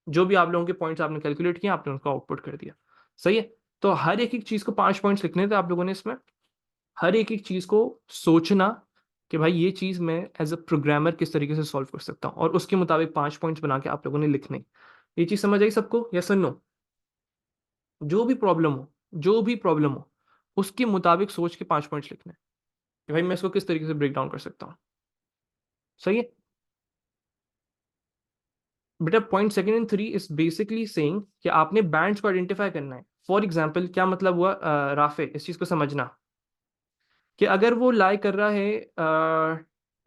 जो भी आप लोगों के पॉइंट्स आपने कैलकुलेट किया, आपने उनका आउटपुट कर दिया, सही है? तो हर एक एक चीज़ को 5 पॉइंट्स लिखने थे आप लोगों ने इसमें। हर एक एक चीज़ को सोचना, कि भाई ये चीज मैं एज अ प्रोग्रामर किस तरीके से सॉल्व कर सकता हूँ, और उसके मुताबिक 5 पॉइंट्स बना के आप लोगों ने लिखने। ये चीज समझ आई सबको, या सुनो? जो भी प्रॉब्लम हो, जो भी प्रॉब्लम हो, उसके मुताबिक सोच के 5 पॉइंट्स लिखने कि भाई मैं इसको किस तरीके से ब्रेक डाउन कर सकता हूँ। सही है बेटा? Point second and three is basically saying कि आपने बैंड्स को आइडेंटिफाई करना है। फॉर एग्जाम्पल क्या मतलब हुआ, राफे, इस चीज को समझना कि अगर वो लाई कर रहा है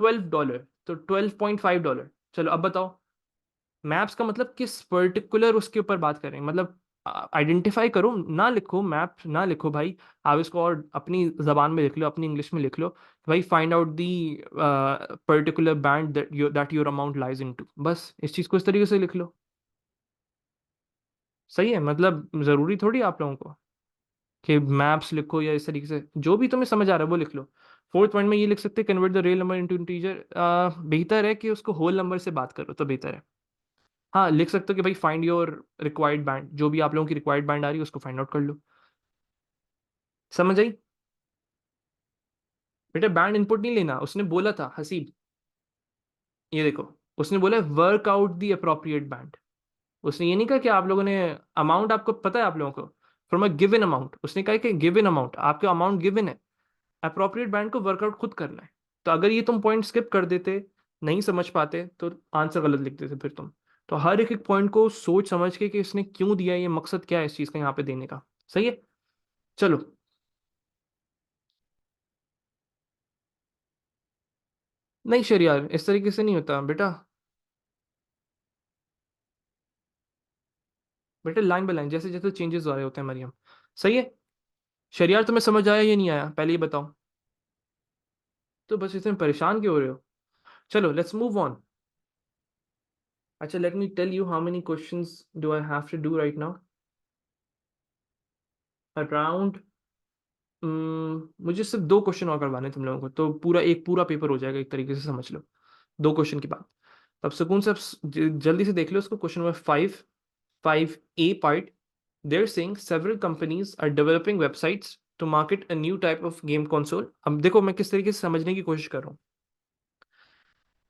$12, तो $12.5। चलो अब बताओ, मैप्स का मतलब किस पर्टिकुलर उसके ऊपर बात करें, मतलब आइडेंटिफाई करो, ना लिखो मैप, ना लिखो भाई। आप इसको और अपनी जबान में लिख लो, अपनी इंग्लिश में लिख लो, भाई find out the particular band that your amount lies into. बस इस चीज को इस तरीके से लिख लो। सही है, मतलब जरूरी थोड़ी आप लोगों को कि मैप्स लिखो, या इस तरीके से जो भी तुम्हें समझ आ रहा है वो लिख लो। फोर्थ पॉइंट में ये लिख सकते हैं, convert the real number into integer. बेहतर है कि उसको होल नंबर से बात करो तो बेहतर है। हाँ, लिख सकते हो कि भाई फाइंड योर रिक्वायर्ड बैंड, जो भी आप लोगों की रिक्वायर्ड बैंड आ रही है उसको फाइंड आउट कर लो। समझ आई? बेटा बैंड इनपुट नहीं लेना, उसने बोला था हसीब, ये देखो, उसने बोला work out the appropriate band. उसने ये नहीं कहा कि आप लोगों ने अमाउंट, आपको पता है आप लोगों को, फ्रॉम अ गिवन अमाउंट, उसने कहा कि गिवन अमाउंट, आपका अमाउंट गिवन है, अप्रोप्रिएट बैंड को वर्कआउट खुद करना है। तो अगर ये तुम पॉइंट स्किप कर देते, नहीं समझ पाते, तो आंसर गलत लिख देते फिर तुम। तो हर एक एक पॉइंट को सोच समझ के कि इसने क्यों दिया है, ये मकसद क्या है इस चीज का यहाँ पे देने का। सही है? चलो। नहीं शरियार, इस तरीके से नहीं होता बेटा। बेटा लाइन बाय लाइन, जैसे जैसे चेंजेस आ रहे होते हैं मरियम। सही है? शरियार तुम्हें समझ आया या नहीं आया, पहले ये बताओ। तो बस इसमें परेशान क्यों हो रहे हो? चलो लेट्स मूव ऑन। अच्छा, let me tell you how many questions do I have to do right now. Around, मुझे सिर्फ 2 क्वेश्चन और करवाने हैं तुम लोगों को, तो पूरा एक पूरा पेपर हो जाएगा, एक तरीके से समझ लो। 2 क्वेश्चन के बाद तब सुकून से, अब जल्दी से देख लो उसको। Question number 5, 5A part. They're saying several companies are developing websites to market a new type of game console. अब देखो मैं किस तरीके से समझने की कोशिश कर रहा हूँ।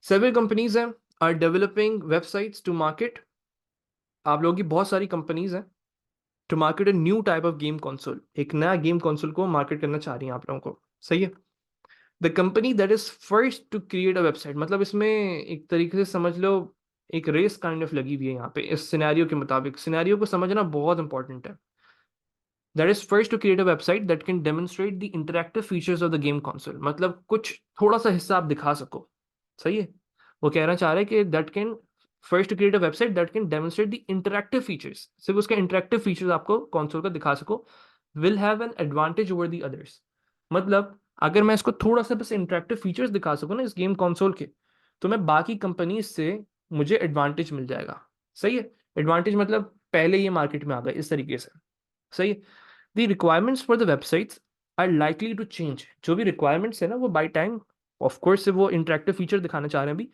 Several companies हैं are developing websites to market, आप लोगों की बहुत सारी कंपनीज हैं, to market a new type of game console, एक नया गेम कंसोल को मार्केट करना चाह रही हैं आप लोगों को। सही है? The company that is first to create a website, मतलब इसमें एक तरीके से समझ लो एक रेस काइंड ऑफ लगी हुई है यहाँ पे, इस सिनेरियो के मुताबिक। सिनेरियो को समझना बहुत इंपॉर्टेंट है। That is first to create a website that can demonstrate the interactive features of the game console, मतलब कुछ थोड़ा सा हिस्सा आप दिखा सको। सही है? वो कहना चाह रहे हैं कि that can first to create a website that can demonstrate the interactive features, सिर्फ उसके इंटरैक्टिव फीचर्स आपको कंसोल का दिखा सको, will have an advantage over the others. मतलब अगर मैं इसको थोड़ा सा बस इंटरैक्टिव फीचर्स दिखा सकूं ना इस गेम कंसोल के, तो मैं बाकी कंपनीज से मुझे एडवांटेज मिल जाएगा। सही है? एडवांटेज मतलब पहले ये मार्केट में आ गए इस तरीके से। सही है? द requirements for the websites are likely to change, जो भी रिक्वायरमेंट्स है ना वो बाई टाइम, ऑफ कोर्स से वो इंटरेक्टिव फीचर दिखाना चाह रहे हैं अभी,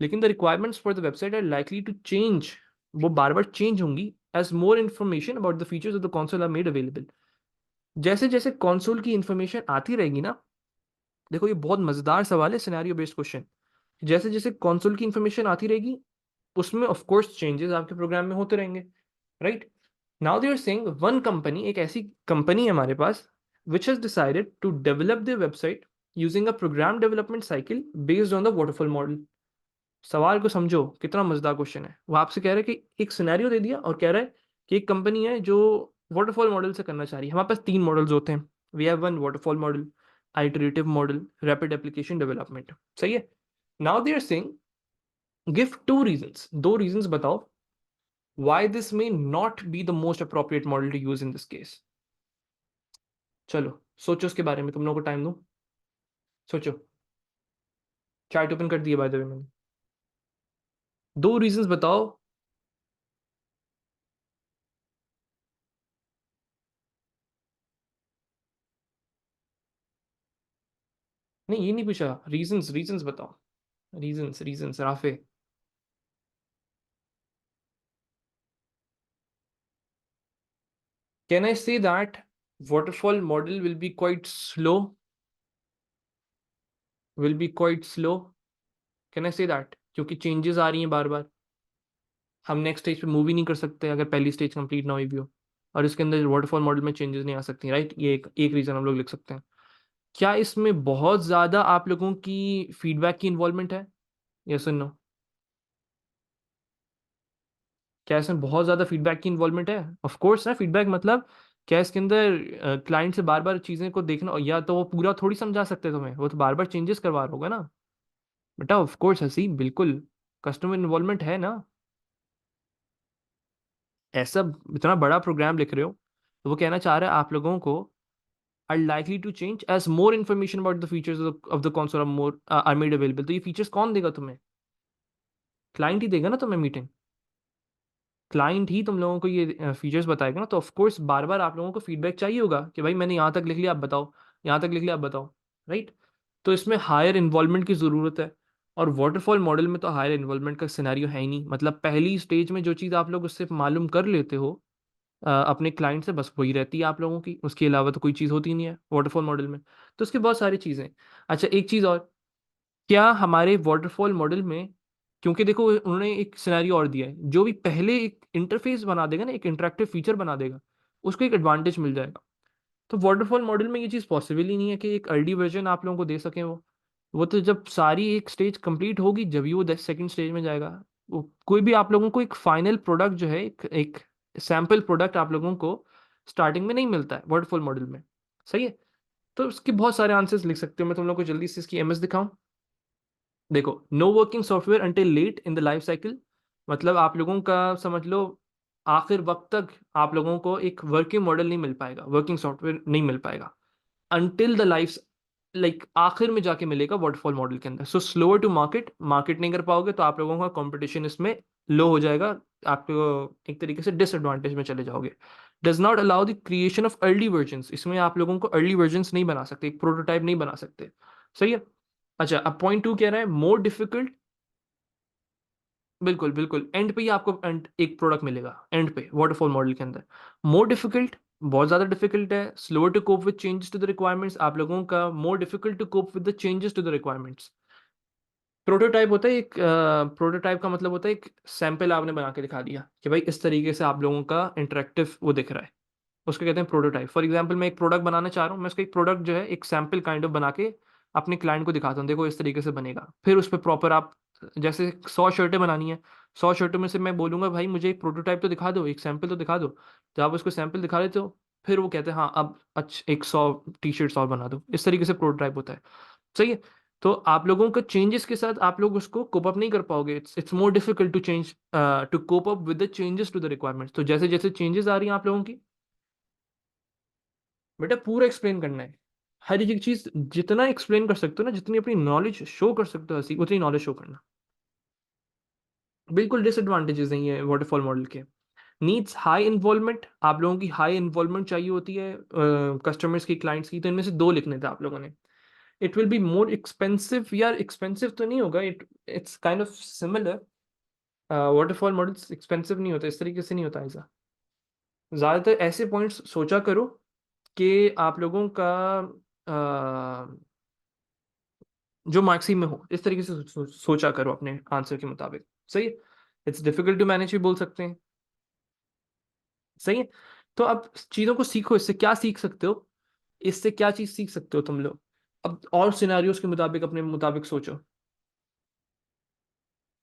लेकिन the requirements for the website are likely to change, वो बार बार चेंज होंगी as more information about the features of the console are made available. जैसे जैसे कंसोल की इन्फॉर्मेशन आती रहेगी ना, देखो ये बहुत मजेदार सवाल है, सिनेरियो बेस्ड क्वेश्चन। जैसे जैसे कंसोल की इन्फॉर्मेशन आती रहेगी, उसमें ऑफ कोर्स चेंजेस आपके प्रोग्राम में होते रहेंगे। Right? Now they are saying one company, एक ऐसी कंपनी है हमारे पास, which has decided to develop the website using a program development cycle based on the waterfall model. सवाल को समझो, कितना मजेदार क्वेश्चन है। वो आपसे कह रहा है कि एक सिनेरियो दे दिया और कह रहा है कि एक कंपनी है जो वाटरफॉल मॉडल से करना चाह रही है। हमारे पास 3 मॉडल्स होते हैं, we have one waterfall model, iterative model, rapid application development. सही है? Now they are saying give 2 reasons, 2 reasons बताओ why this may not be the most appropriate model to use in this case. चलो सोचो उसके बारे में, तुम लोगों को टाइम दो, सोचो। चैट ओपन कर दिया बाय द वे मैंने। 2 रीजंस बताओ। नहीं ये नहीं पूछा, रीजंस, रीजंस बताओ। Reasons, reasons Rafe. Can I say that waterfall model will be quite slow? Will be quite slow. Can I say that? क्योंकि चेंजेस आ रही हैं बार बार, हम नेक्स्ट स्टेज पे मूव ही नहीं कर सकते अगर पहली स्टेज कंप्लीट ना हुई भी हो, और इसके अंदर वाटरफॉल मॉडल में चेंजेस नहीं आ सकती, राइट? ये एक रीज़न हम लोग लिख सकते हैं। क्या इसमें बहुत ज़्यादा आप लोगों की फीडबैक की इन्वॉल्वमेंट है? यस और नो? क्या इसमें बहुत ज़्यादा फीडबैक की इन्वॉल्वमेंट है? ऑफ कोर्स ना। फीडबैक मतलब क्या इसके अंदर क्लाइंट से बार बार चीज़ें को देखना, या तो वो पूरा थोड़ी समझा सकते हैं तुम्हें, वो तो बार बार चेंजेस करवा रहा होगा ना बेटा। ऑफ कोर्स हसी, बिल्कुल कस्टमर इन्वॉल्वमेंट है ना। ऐसा इतना बड़ा प्रोग्राम लिख रहे हो तो वो कहना चाह रहा है आप लोगों को are likely to change as more information about the features of the console are more are made available। तो ये फीचर्स कौन देगा तुम्हें? क्लाइंट ही देगा ना तुम्हें। मीटिंग क्लाइंट ही तुम लोगों को ये फीचर्स बताएगा ना, तो ऑफ कोर्स बार बार आप लोगों को फीडबैक चाहिए होगा कि भाई मैंने यहाँ तक लिख लिया, आप बताओ, यहाँ तक लिख लिया, आप बताओ, राइट? तो इसमें हायर इन्वॉल्वमेंट की ज़रूरत है, और वाटरफॉल मॉडल में तो हायर इन्वॉल्वमेंट का सिनेरियो है ही नहीं। मतलब पहली स्टेज में जो चीज़ आप लोग उससे मालूम कर लेते हो अपने क्लाइंट से, बस वही रहती है आप लोगों की, उसके अलावा तो कोई चीज़ होती नहीं है वाटरफॉल मॉडल में। तो उसकी बहुत सारी चीज़ें। अच्छा एक चीज़ और, क्या हमारे वाटरफॉल मॉडल में, क्योंकि देखो उन्होंने एक सिनेरियो और दिया है, जो भी पहले एक इंटरफेस बना देगा ना, एक इंटरेक्टिव फीचर बना देगा, उसको एक एडवांटेज मिल जाएगा। तो वाटरफॉल मॉडल में ये चीज़ पॉसिबल ही नहीं है कि एक अर्ली वर्जन आप लोगों को दे सकें। वो तो जब सारी एक स्टेज कंप्लीट होगी जब ही वो सेकंड स्टेज में जाएगा। वो कोई भी आप लोगों को एक फाइनल प्रोडक्ट जो है, एक सैम्पल प्रोडक्ट आप लोगों को स्टार्टिंग में नहीं मिलता है वाटरफॉल मॉडल में। सही है? तो उसके बहुत सारे आंसर्स लिख सकते हो। मैं तुम लोग को जल्दी से इसकी एमएस दिखाऊं? देखो, no working software until late in the life cycle, मतलब आप लोगों का समझ लो आखिर वक्त तक आप लोगों को एक वर्किंग मॉडल नहीं मिल पाएगा, वर्किंग सॉफ्टवेयर नहीं मिल पाएगा अंटिल द लाइफ, लाइक आखिर में जाके मिलेगा वाटरफॉल मॉडल के अंदर। सो स्लोअर टू मार्केट, मार्केट नहीं कर पाओगे तो आप लोगों का कंपटीशन इसमें लो हो जाएगा, आप एक तरीके से डिसएडवांटेज में चले जाओगे। Does not allow the creation of early versions, इसमें आप लोगों को अर्ली वर्जन्स नहीं बना सकते, एक प्रोटोटाइप नहीं बना सकते। सही है? अच्छा अब पॉइंट टू कह रहा है मोर डिफिकल्ट। बिल्कुल बिल्कुल, एंड पे ही आपको एक प्रोडक्ट मिलेगा एंड पे वाटरफॉल मॉडल के अंदर। मोर डिफिकल्ट, बहुत ज़्यादा डिफिकल्ट है। Slower to cope with changes to the requirements, आप लोगों का more difficult to cope with the changes to the requirements. Prototype होता है एक, प्रोटोटाइप का मतलब होता है एक सैंपल आपने बना के दिखा दिया कि भाई इस तरीके से आप लोगों का इंटरेक्टिव वो दिख रहा है, उसको कहते हैं प्रोटोटाइप। फॉर एग्जांपल मैं एक प्रोडक्ट बनाना चाह रहा हूँ, मैं उसका एक प्रोडक्ट जो है एक सैंपल काइंड ऑफ बना के अपने क्लाइंट को दिखाता हूँ, देखो इस तरीके से बनेगा। फिर उस पर प्रॉपर आप, जैसे 100 शर्टें बनानी है, 100 शर्टों में से मैं बोलूंगा भाई मुझे एक प्रोटोटाइप तो दिखा दो, एक सैंपल तो दिखा दो। जब आप उसको सैंपल दिखा देते हो, फिर वो कहते हैं हाँ अब अच्छा एक 100 टी शर्ट्स और बना दो। इस तरीके से प्रोटोटाइप होता है। सही है? तो आप लोगों का चेंजेस के साथ आप लोग उसको कोप अप नहीं कर पाओगे। It's more difficult to change, to cope up with the changes to the requirements. तो जैसे जैसे चेंजेस आ रही हैं आप लोगों की, बेटा पूरा एक्सप्लेन करना है। हर एक चीज जितना एक्सप्लेन कर सकते हो ना, जितनी अपनी नॉलेज शो कर सकते हो हसी, उतनी नॉलेज शो करना। बिल्कुल डिसएडवांटेजेस नहीं है वाटरफॉल मॉडल के। नीड्स हाई इन्वॉल्वमेंट, आप लोगों की हाई इन्वॉल्वमेंट चाहिए होती है कस्टमर्स की, क्लाइंट्स की, तो इनमें से दो लिखने थे आप लोगों ने। It will be more expensive, यार एक्सपेंसिव तो नहीं होगा, it's kind of similar. Waterfall models expensive नहीं होता, इस तरीके से नहीं होता ऐसा। ज़्यादातर ऐसे पॉइंट्स सोचा करो कि आप लोगों का जो मार्क्सी में हो, इस तरीके से सोचा करो अपने आंसर के मुताबिक। सही है? इट्स डिफिकल्ट टू मैनेज भी बोल सकते हैं। सही है? तो अब चीज़ों को सीखो, इससे क्या सीख सकते हो, इससे क्या चीज़ सीख सकते हो तुम लोग। अब और सिनारियोस के मुताबिक अपने मुताबिक सोचो।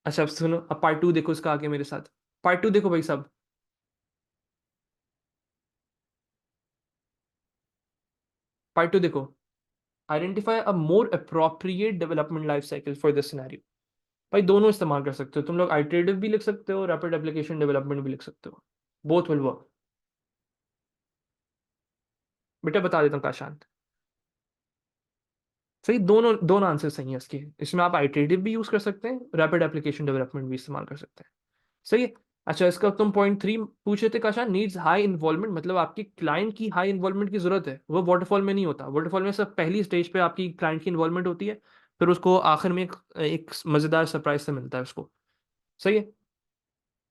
अच्छा अब सुनो, अब पार्ट टू देखो इसका आगे मेरे साथ। पार्ट टू देखो भाई साहब, पार्ट टू देखो। Identify a more appropriate development life cycle for this scenario. भाई दोनों इस्तेमाल कर सकते हो तुम लोग, आइटरेटिव भी लिख सकते हो, रैपिड एप्लीकेशन डेवलपमेंट भी लिख सकते हो। Both will work. बेटा बता देता हूँ काशांत। सही, दोनों दोनों आंसर सही है इसके। इसमें आप आइटरेटिव भी यूज कर सकते हैं, रैपिड एप्लीकेशन डेवलपमेंट भी इस्तेमाल कर सकते हैं। सही है? अच्छा इसका तुम पॉइंट थ्री पूछे थे काशान, नीड्स हाई इन्वॉल्वमेंट, मतलब आपकी क्लाइंट की हाई इन्वॉल्वमेंट की जरूरत है, वो वाटरफॉल में नहीं होता। वाटरफॉल में सब पहली स्टेज पे आपकी क्लाइंट की इन्वॉल्वमेंट होती है, फिर उसको आखिर में एक मजेदार सरप्राइज से मिलता है उसको। सही है?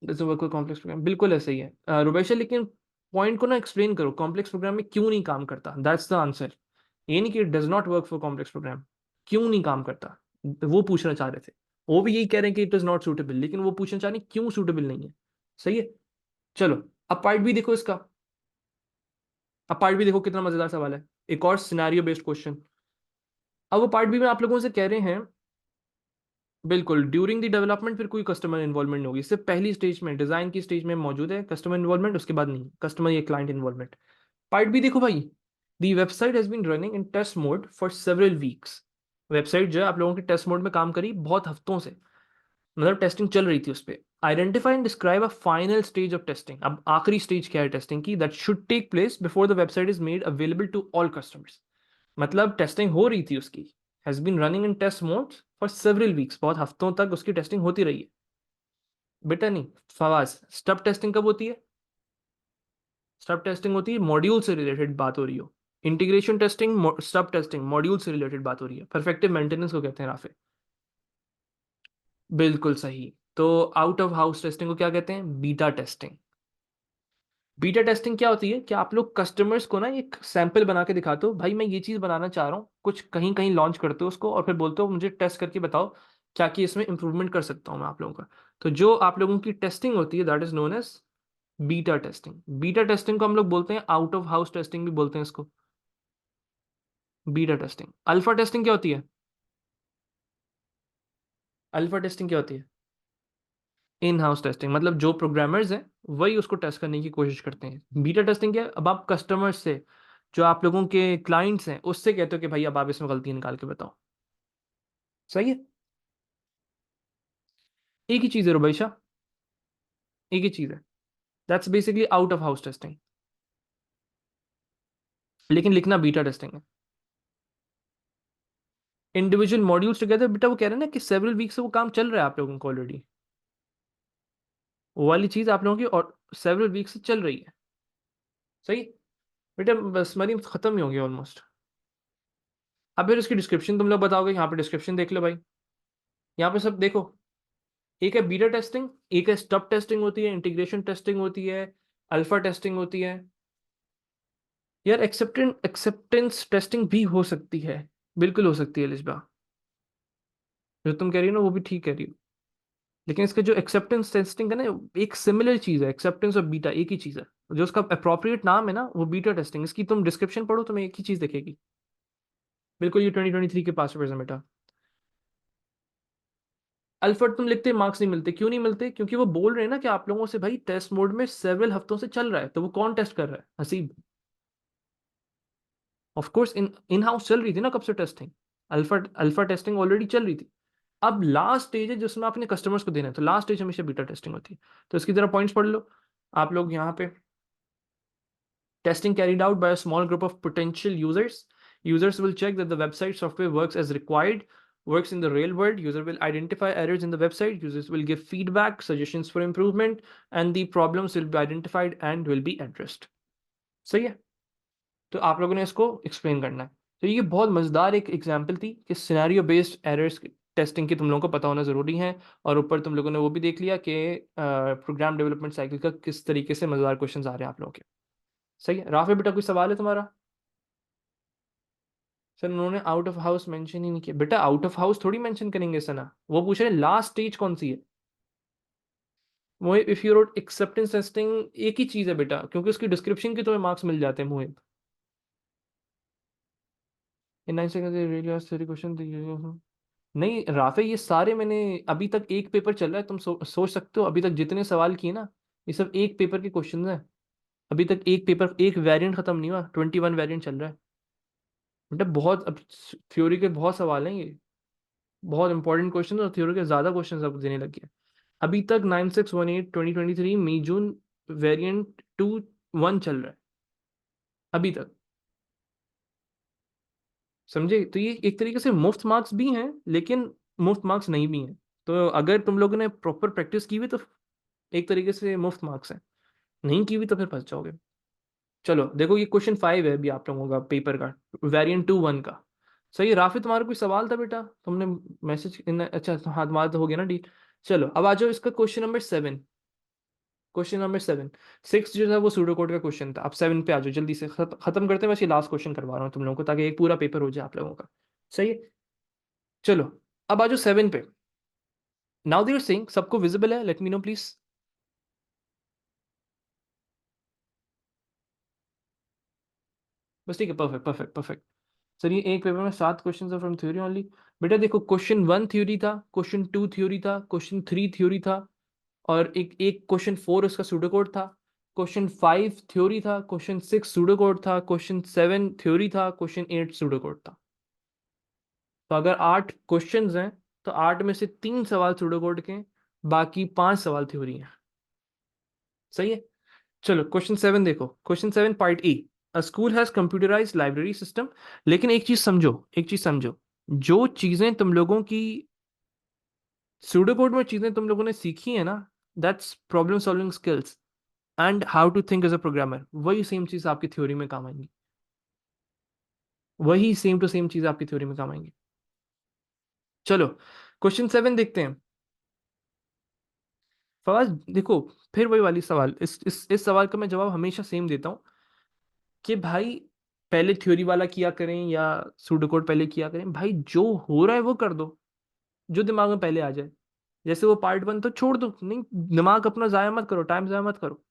जैसे वर्क कॉम्प्लेक्स प्रोग्राम बिल्कुल ऐसे ही है रुबैशा, लेकिन पॉइंट को ना एक्सप्लेन करो, कॉम्प्लेक्स प्रोग्राम में क्यों नहीं काम करता, दैट्स द आंसर। ये नहीं कि it does not work for complex program, क्यों नहीं काम करता, वो पूछना चाह रहे थे। वो भी यही कह रहे हैं कि इट इज नॉट सूटेबल, लेकिन वो पूछना चाह रहे हैं क्यों सूटेबल नहीं है। सही है। चलो अब पार्ट बी देखो इसका। अब पार्ट बी देखो कितना मजेदार सवाल है, एक और सिनेरियो बेस्ड क्वेश्चन। अब वो पार्ट बी में आप लोगों से कह रहे हैं, बिल्कुल ड्यूरिंग द डेवलपमेंट फिर कोई कस्टमर इन्वॉल्वमेंट नहीं होगी, सिर्फ पहली स्टेज में डिजाइन की स्टेज में मौजूद है कस्टमर इन्वॉल्वमेंट, उसके बाद नहीं कस्टमर या क्लाइंट इन्वॉल्वमेंट। पार्ट बी देखो भाई, the website has been running in test mode for several weeks. Website जो है आप लोगों के टेस्ट मोड में काम करी बहुत हफ्तों से, मतलब टेस्टिंग चल रही थी उस पर। Identify and describe a final stage of testing, अब आखिरी स्टेज क्या है टेस्टिंग की, that should take place before the website is made available to all customers. मतलब टेस्टिंग हो रही थी उसकी, has been running in test mode for several weeks, बहुत हफ्तों तक उसकी टेस्टिंग होती रही है। बेटा नहीं, फवाज, स्टब टेस्टिंग कब होती है? स्टब टेस्टिंग होती है मॉड्यूल से रिलेटेड बात हो रही हो। Integration testing, stub testing module से रिलेटेड बात हो रही है, परफेक्टिव मेंटेनेंस को कहते हैं राफे। बिल्कुल सही। तो आउट ऑफ हाउस टेस्टिंग को क्या कहते हैं? Beta testing. बीटा टेस्टिंग क्या होती है कि आप लोग कस्टमर्स को ना एक सैंपल बना के दिखाते हो, भाई मैं ये चीज बनाना चाह रहा हूँ, कुछ कहीं कहीं लॉन्च करते हो उसको, और फिर बोलते हो मुझे टेस्ट करके बताओ क्या कि इसमें इंप्रूवमेंट कर सकता हूँ मैं आप लोगों का। तो जो आप लोगों की टेस्टिंग होती है that is known as beta testing. Beta testing को हम लोग बोलते हैं आउट ऑफ हाउस टेस्टिंग भी बोलते हैं इसको। Beta testing. अल्फा टेस्टिंग क्या होती है? अल्फा टेस्टिंग क्या होती है? इन हाउस टेस्टिंग, मतलब जो प्रोग्रामर्स हैं वही उसको टेस्ट करने की कोशिश करते हैं। बीटा टेस्टिंग क्या है, अब आप कस्टमर्स से, जो आप लोगों के क्लाइंट्स हैं उससे कहते हो कि भाई अब आप इसमें गलती निकाल के बताओ। सही है। एक ही चीज है रुबैशा, एक ही चीज है। That's basically out of house testing, लेकिन लिखना बीटा टेस्टिंग है। इंडिविजुअल मॉड्यूल्स टुगेदर, बेटा वो कह रहे हैं ना कि सेवरल वीक से वो काम चल रहा है आप लोगों को ऑलरेडी, वो वाली चीज आप लोगों की और सेवरल वीक से चल रही है। सही। बेटा बस मरी खत्म ही होंगे ऑलमोस्ट। अब फिर इसकी डिस्क्रिप्शन तुम लोग बताओगे, यहाँ पे डिस्क्रिप्शन देख लो भाई, यहाँ पे सब देखो। एक है बीटा टेस्टिंग, एक है स्टब टेस्टिंग होती है, इंटीग्रेशन टेस्टिंग होती है, अल्फा टेस्टिंग होती है। यार एक्सेप्टेंस टेस्टिंग भी हो सकती है, बिल्कुल हो सकती है लिस्बा, जो तुम कह रही हो ना वो भी ठीक कह रही हो। लेकिन इसका जो एक्सेप्टेंस टेस्टिंग है ना, एक सिमिलर चीज है, एक्सेप्टेंस और बीटा एक ही चीज है। जो उसका अप्रोप्रिएट नाम है ना वो बीटा टेस्टिंग, इसकी तुम डिस्क्रिप्शन पढ़ो तुम्हें एक ही चीज दिखेगी। बिल्कुल, ये 2023 के पास पेपर्स में बेटा। अल्फर्ट तुम लिखते मार्क्स नहीं मिलते, क्यों नहीं मिलते? क्योंकि वो बोल रहे हैं ना कि आप लोगों से भाई टेस्ट मोड में सेवरल हफ्तों से चल रहा है, तो वो कौन टेस्ट कर रहा है? Haseeb. Of course in in house चल रही थी ना कब से testing, alpha alpha testing already चल रही थी। अब लास्ट स्टेज है जिसमें आपने कस्टमर्स को देना है, तो लास्ट स्टेज हमेशा बीटा टेस्टिंग होती है। तो इसकी तरह पॉइंट्स पढ़ लो आप लोग यहाँ पे। Testing carried out by a small group of potential users. Users will check that the website software works as required, works in the real world. User will identify errors in the website. Users will give feedback, suggestions for improvement, and the problems will be identified and will be addressed. सही है। तो आप लोगों ने इसको explain करना है। तो ये बहुत मजेदार एक एग्जांपल थी कि सिनेरियो बेस्ड एरर्स टेस्टिंग की तुम लोगों को पता होना जरूरी है। और ऊपर तुम लोगों ने वो भी देख लिया कि प्रोग्राम डेवलपमेंट साइकिल का किस तरीके से मजेदार क्वेश्चन आ रहे हैं आप लोगों के। सही है। राफे बेटा कोई सवाल है तुम्हारा? सर उन्होंने आउट ऑफ हाउस मेंशन ही नहीं किया बेटा, आउट ऑफ हाउस थोड़ी मेंशन करेंगे सना, वो पूछ रहे हैं लास्ट स्टेज कौन सी है। Mohib if you wrote acceptance testing, एक ही चीज है बेटा, क्योंकि उसकी डिस्क्रिप्शन के तुम्हें मार्क्स मिल जाते हैं मोहिब। इन 9 सेकंड रियली आस्क्ड 30 क्वेश्चन। नहीं राफे, ये सारे मैंने, अभी तक एक पेपर चल रहा है, तुम सोच सकते हो अभी तक जितने सवाल किए ना, ये सब एक पेपर के क्वेश्चन हैं। अभी तक एक पेपर, एक वेरिएंट खत्म नहीं हुआ, 21 वेरिएंट चल रहा है। बेटा बहुत, अब थ्योरी के बहुत सवाल हैं ये, बहुत इंपॉर्टेंट क्वेश्चन, और थ्योरी के ज्यादा क्वेश्चन अब देने लगे हैं। अभी तक 9618 2023 मई जून वेरिएंट 2 1 चल रहा है अभी तक। समझे? तो ये एक तरीके से मुफ्त मार्क्स भी हैं, लेकिन मुफ्त मार्क्स नहीं भी हैं। तो अगर तुम लोगों ने प्रॉपर प्रैक्टिस की हुई तो एक तरीके से मुफ्त मार्क्स हैं, नहीं की हुई तो फिर फंस जाओगे। चलो देखो, ये क्वेश्चन 5 है अभी आप लोगों का पेपर का, वेरिएंट 2 1 का। सही है। राफी तुम्हारा कोई सवाल था बेटा? तुमने मैसेज इन, अच्छा हाँ तुम्हारा तो हो गया ना डी। चलो अब आ जाओ इसका क्वेश्चन नंबर 7। क्वेश्चन नंबर 7, 6 जो था वो सूडो कोड का क्वेश्चन था, अब 7 पे आ जाओ जल्दी से, खत्म करते हैं, बस ये लास्ट क्वेश्चन करवा रहा हूँ तुम लोगों को ताकि एक पूरा पेपर हो जाए आप लोगों का। सही है। चलो अब आ जाओ 7 पे। नाउ दे आर सेइंग, सबको विजिबल है? Late me know please. बस ठीक है, परफेक्ट परफेक्ट परफेक्ट। सर ये एक पेपर में 7 क्वेश्चन फ्रॉम थ्योरी ओनली। बेटा देखो, क्वेश्चन 1 थ्योरी था, क्वेश्चन 2 थ्योरी था, क्वेश्चन 3 थ्योरी था, और एक एक क्वेश्चन 4 उसका सूडोकोड था, क्वेश्चन 5 थ्योरी था, क्वेश्चन 6 सूडोकोड था, क्वेश्चन 7 थ्योरी था, क्वेश्चन 8 सूडोकोड था। तो अगर 8 क्वेश्चंस हैं तो 8 में से 3 सवाल सूडोकोड के हैं, बाकी 5 सवाल थ्योरी हैं। सही है। चलो क्वेश्चन 7 देखो, question 7 part A. A school has computerised library system. लेकिन एक चीज समझो, एक चीज समझो, जो चीजें तुम लोगों की सूडोकोड में चीजें तुम लोगों ने सीखी है ना, that's problem solving skills and how to think as a programmer, वही सेम चीज आपकी थ्योरी में काम आएंगी। वही सेम टू सेम चीज आपकी थ्योरी में काम आएंगी। चलो क्वेश्चन 7 देखते हैं। फवाद देखो, फिर वही वाली सवाल, इस सवाल का मैं जवाब हमेशा सेम देता हूँ कि भाई पहले थ्योरी वाला किया करें या सूडोकोड पहले किया करें, भाई जो हो रहा है वो कर दो, जो दिमाग में पहले आ जाए। जैसे वो पार्ट 1 तो छोड़ दो, नहीं दिमाग अपना जाया मत करो, टाइम जाया मत करो।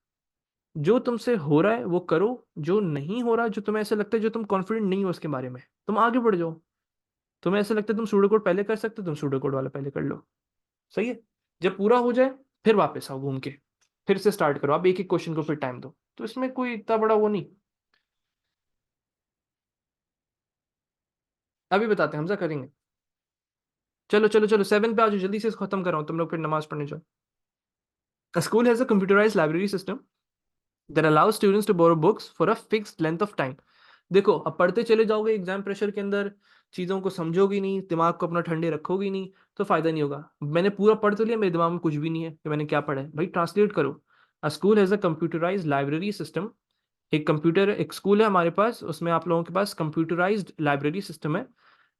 जो तुमसे हो रहा है वो करो, जो नहीं हो रहा, जो तुम्हें ऐसा लगता है, जो तुम कॉन्फिडेंट नहीं हो उसके बारे में, तुम आगे बढ़ जाओ। तुम्हें ऐसा लगता है तुम सूडोकोड पहले कर सकते हो, तुम सूडोकोड वाला पहले कर लो। सही है। जब पूरा हो जाए फिर वापस आओ घूम के, फिर से स्टार्ट करो। अब एक एक क्वेश्चन को फिर टाइम दो, तो इसमें कोई इतना बड़ा वो नहीं। अभी बताते हैं, हमजा करेंगे। चलो चलो चलो 7 पे आ जाओ, जल्दी से इसको खत्म कर रहा हूँ, तुम लोग फिर नमाज पढ़ने जाओ। A school has a computerized library system that allows students to borrow books for a fixed length of time. देखो अब पढ़ते चले जाओगे, एग्जाम प्रेशर के अंदर चीज़ों को समझोगे नहीं, दिमाग को अपना ठंडे रखोगे नहीं, तो फायदा नहीं होगा। मैंने पूरा पढ़ तो लिया, मेरे दिमाग में कुछ भी नहीं है कि मैंने क्या पढ़ा है, भाई ट्रांसलेट करो। अ school has a computerised library system. एक कंप्यूटर, एक स्कूल है हमारे पास, उसमें आप लोगों के पास कंप्यूटराइज्ड लाइब्रेरी सिस्टम है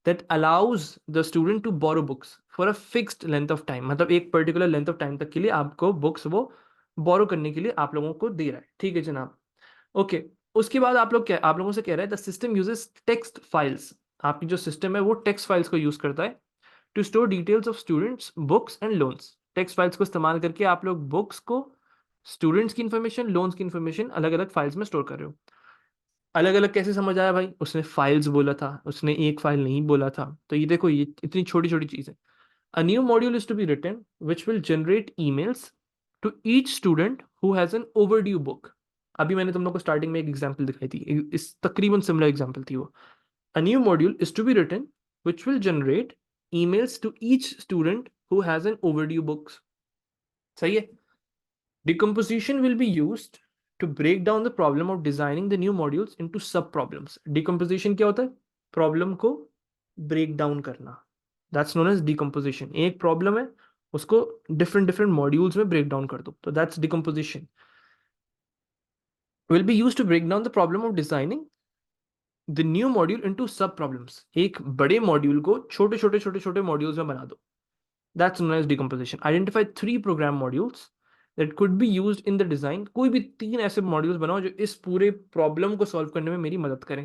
that allows the student to borrow books for a fixed length of time, मतलब एक पर्टिकुलर लेंथ ऑफ टाइम तक के लिए आपको बुक्स वो बोरो करने के लिए आप लोगों को दे रहा है। ठीक है जनाब। ओके। उसके बाद आप लोगों से कह रहा है the system uses text files. आपकी जो सिस्टम है वो टेक्स्ट फाइल्स को यूज करता है to store details of students books and loans. Text files को इस्तेमाल करके आप लोग बुक्स को, स्टूडेंट्स की इन्फॉर्मेशन, लोन्स की इन्फॉर्मेशन अलग अलग फाइल्स में स्टोर कर रहे हो। अलग अलग कैसे समझ आया भाई? उसने फाइल्स बोला था, उसने एक फाइल नहीं बोला था। तो ये देखो, ये इतनी छोटी छोटी चीज है। A new module is to be written which will generate emails to each student who has an overdue book. अभी मैंने तुम लोग को स्टार्टिंग में एक एग्जांपल दिखाई थी, इस तकरीबन सिमिलर एग्जांपल थी वो। A new module is to be written which will generate emails to each student who has an overdue books. सही है। Decomposition will be used to break down the problem of designing the new modules into sub problems. Decomposition क्या होता है? Problem को break down करना, that's known as decomposition. एक problem है, उसको डिफरेंट डिफरेंट मॉड्यूल्स में ब्रेक डाउन कर दो, तो that's decomposition. Will be use to break down the problem of designing the new module into sub problems. एक बड़े मॉड्यूल को छोटे छोटे छोटे छोटे मॉड्यूल्स में बना दो, that's known as decomposition. Identify 3 program modules that could be used in the design. कोई भी 3 ऐसे मॉड्यूल्स बनाओ जो इस पूरे प्रॉब्लम को सॉल्व करने में मेरी मदद करें,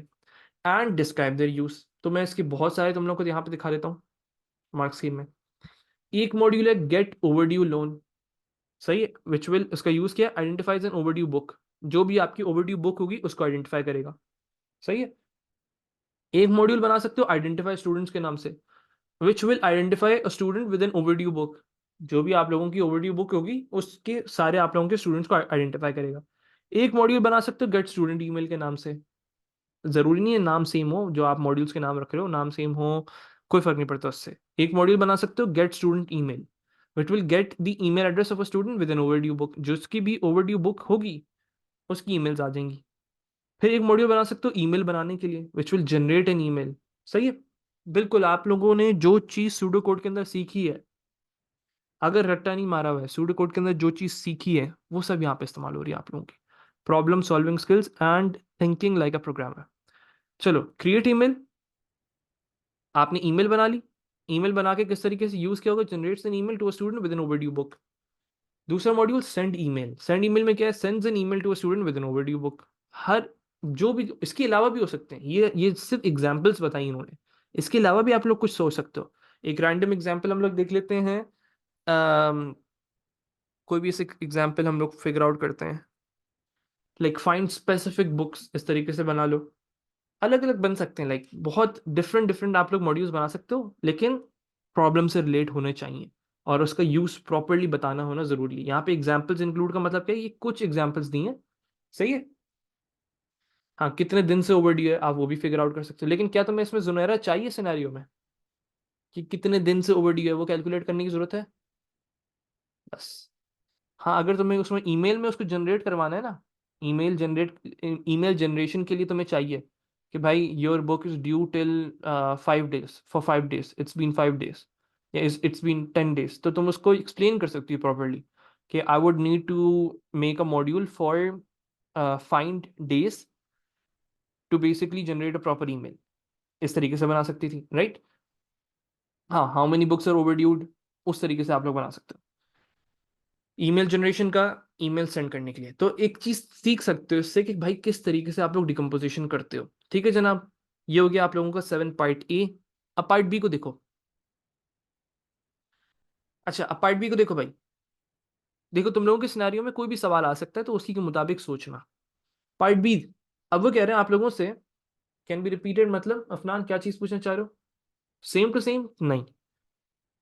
एंड डिस्क्राइब देयर यूज। तो मैं इसके बहुत सारे तुम लोग को यहाँ पे दिखा देता हूँ मार्क स्कीम में। एक मॉड्यूल है गेट ओवरड्यू लोन। सही है। विच विल, उसका यूज किया आइडेंटिफाइज एन ओवरड्यू बुक, जो भी आपकी ओवरड्यू बुक होगी उसको आइडेंटिफाई करेगा। सही है। एक मॉड्यूल बना सकते हो आइडेंटिफाई स्टूडेंट्स के नाम से, which will identify a student with an overdue book. जो भी आप लोगों की ओवरड्यू बुक होगी उसके सारे आप लोगों के स्टूडेंट्स को आइडेंटिफाई करेगा। एक मॉड्यूल बना सकते हो गेट स्टूडेंट ईमेल के नाम से। जरूरी नहीं है नाम सेम हो, जो आप मॉड्यूल्स के नाम रख रहे हो नाम सेम हो, कोई फर्क नहीं पड़ता उससे। एक मॉड्यूल बना सकते हो get student email, which will get the email address of a student with an overdue book. जिसकी भी ओवरड्यू बुक होगी उसकी ईमेल्स आ जाएंगी। फिर एक मॉड्यूल बना सकते हो ईमेल बनाने के लिए, विच विल जनरेट एन ईमेल। सही है। बिल्कुल आप लोगों ने जो चीज सूडो कोड के अंदर सीखी है, अगर रट्टा नहीं मारा हुआ है, सूडो कोड के अंदर जो चीज सीखी है वो सब यहाँ पे इस्तेमाल हो रही है आप लोगों की। Problem solving skills and thinking like a programmer. चलो क्रिएट ईमेल। आपने ईमेल बना ली। ईमेल बना के किस तरीके से यूज किया होगा? Generates an email to a student with an overdue book. दूसरा module send email. Send email में क्या है? Sends an email to a student with an overdue book. हर जो भी इसके अलावा भी हो सकते हैं, ये सिर्फ एग्जांपल्स बताई इन्होंने, इसके अलावा भी आप लोग कुछ सोच सकते हो। एक रैंडम एग्जांपल हम लोग देख लेते हैं। अम, कोई भी ऐसे एग्जांपल हम लोग फिगर आउट करते हैं, लाइक फाइंड स्पेसिफिक बुक्स, इस तरीके से बना लो। अलग अलग बन सकते हैं, लाइक बहुत डिफरेंट डिफरेंट आप लोग मॉड्यूल्स बना सकते हो, लेकिन प्रॉब्लम से रिलेट होने चाहिए और उसका यूज प्रॉपरली बताना होना जरूरी है। यहाँ पे एग्जांपल्स इंक्लूड का मतलब क्या है, ये कुछ एग्जांपल्स दी हैं, सही है। हाँ, कितने दिन से ओवरड्यू है आप वो भी फिगर आउट कर सकते हो, लेकिन क्या तुम्हें इसमें जुनेरा चाहिए सिनेरियो में कि कितने दिन से ओवरड्यू है वो कैलकुलेट करने की जरूरत है? बस। हाँ, अगर तुम्हें उसमें ईमेल में उसको जनरेट करवाना है ना, ईमेल जनरेशन के लिए तुम्हें चाहिए कि भाई your book is due till 5 days, for 5 days, it's been 5 days, या इट्स बीन 10 days, तो तुम उसको एक्सप्लेन कर सकती हो प्रॉपरली कि I would need to make a module for find days to basically generate a proper email. इस तरीके से बना सकती थी, राइट? हाँ, how many books are overdued, उस तरीके से आप लोग बना सकते हो ईमेल जनरेशन का, ईमेल सेंड करने के लिए। तो एक चीज सीख सकते हो इससे कि भाई किस तरीके से आप लोग डिकम्पोजिशन करते हो। ठीक है जनाब, ये हो गया आप लोगों का 7 पार्ट ए। अब पार्ट बी को देखो। अच्छा, अब पार्ट बी को देखो भाई। देखो, तुम लोगों के सिनेरियो में कोई भी सवाल आ सकता है, तो उसी के मुताबिक सोचना। पार्ट बी, अब वो कह रहे हैं आप लोगों से कैन बी रिपीटेड, मतलब अफनान क्या चीज पूछना चाह रहे हो? सेम टू सेम नहीं,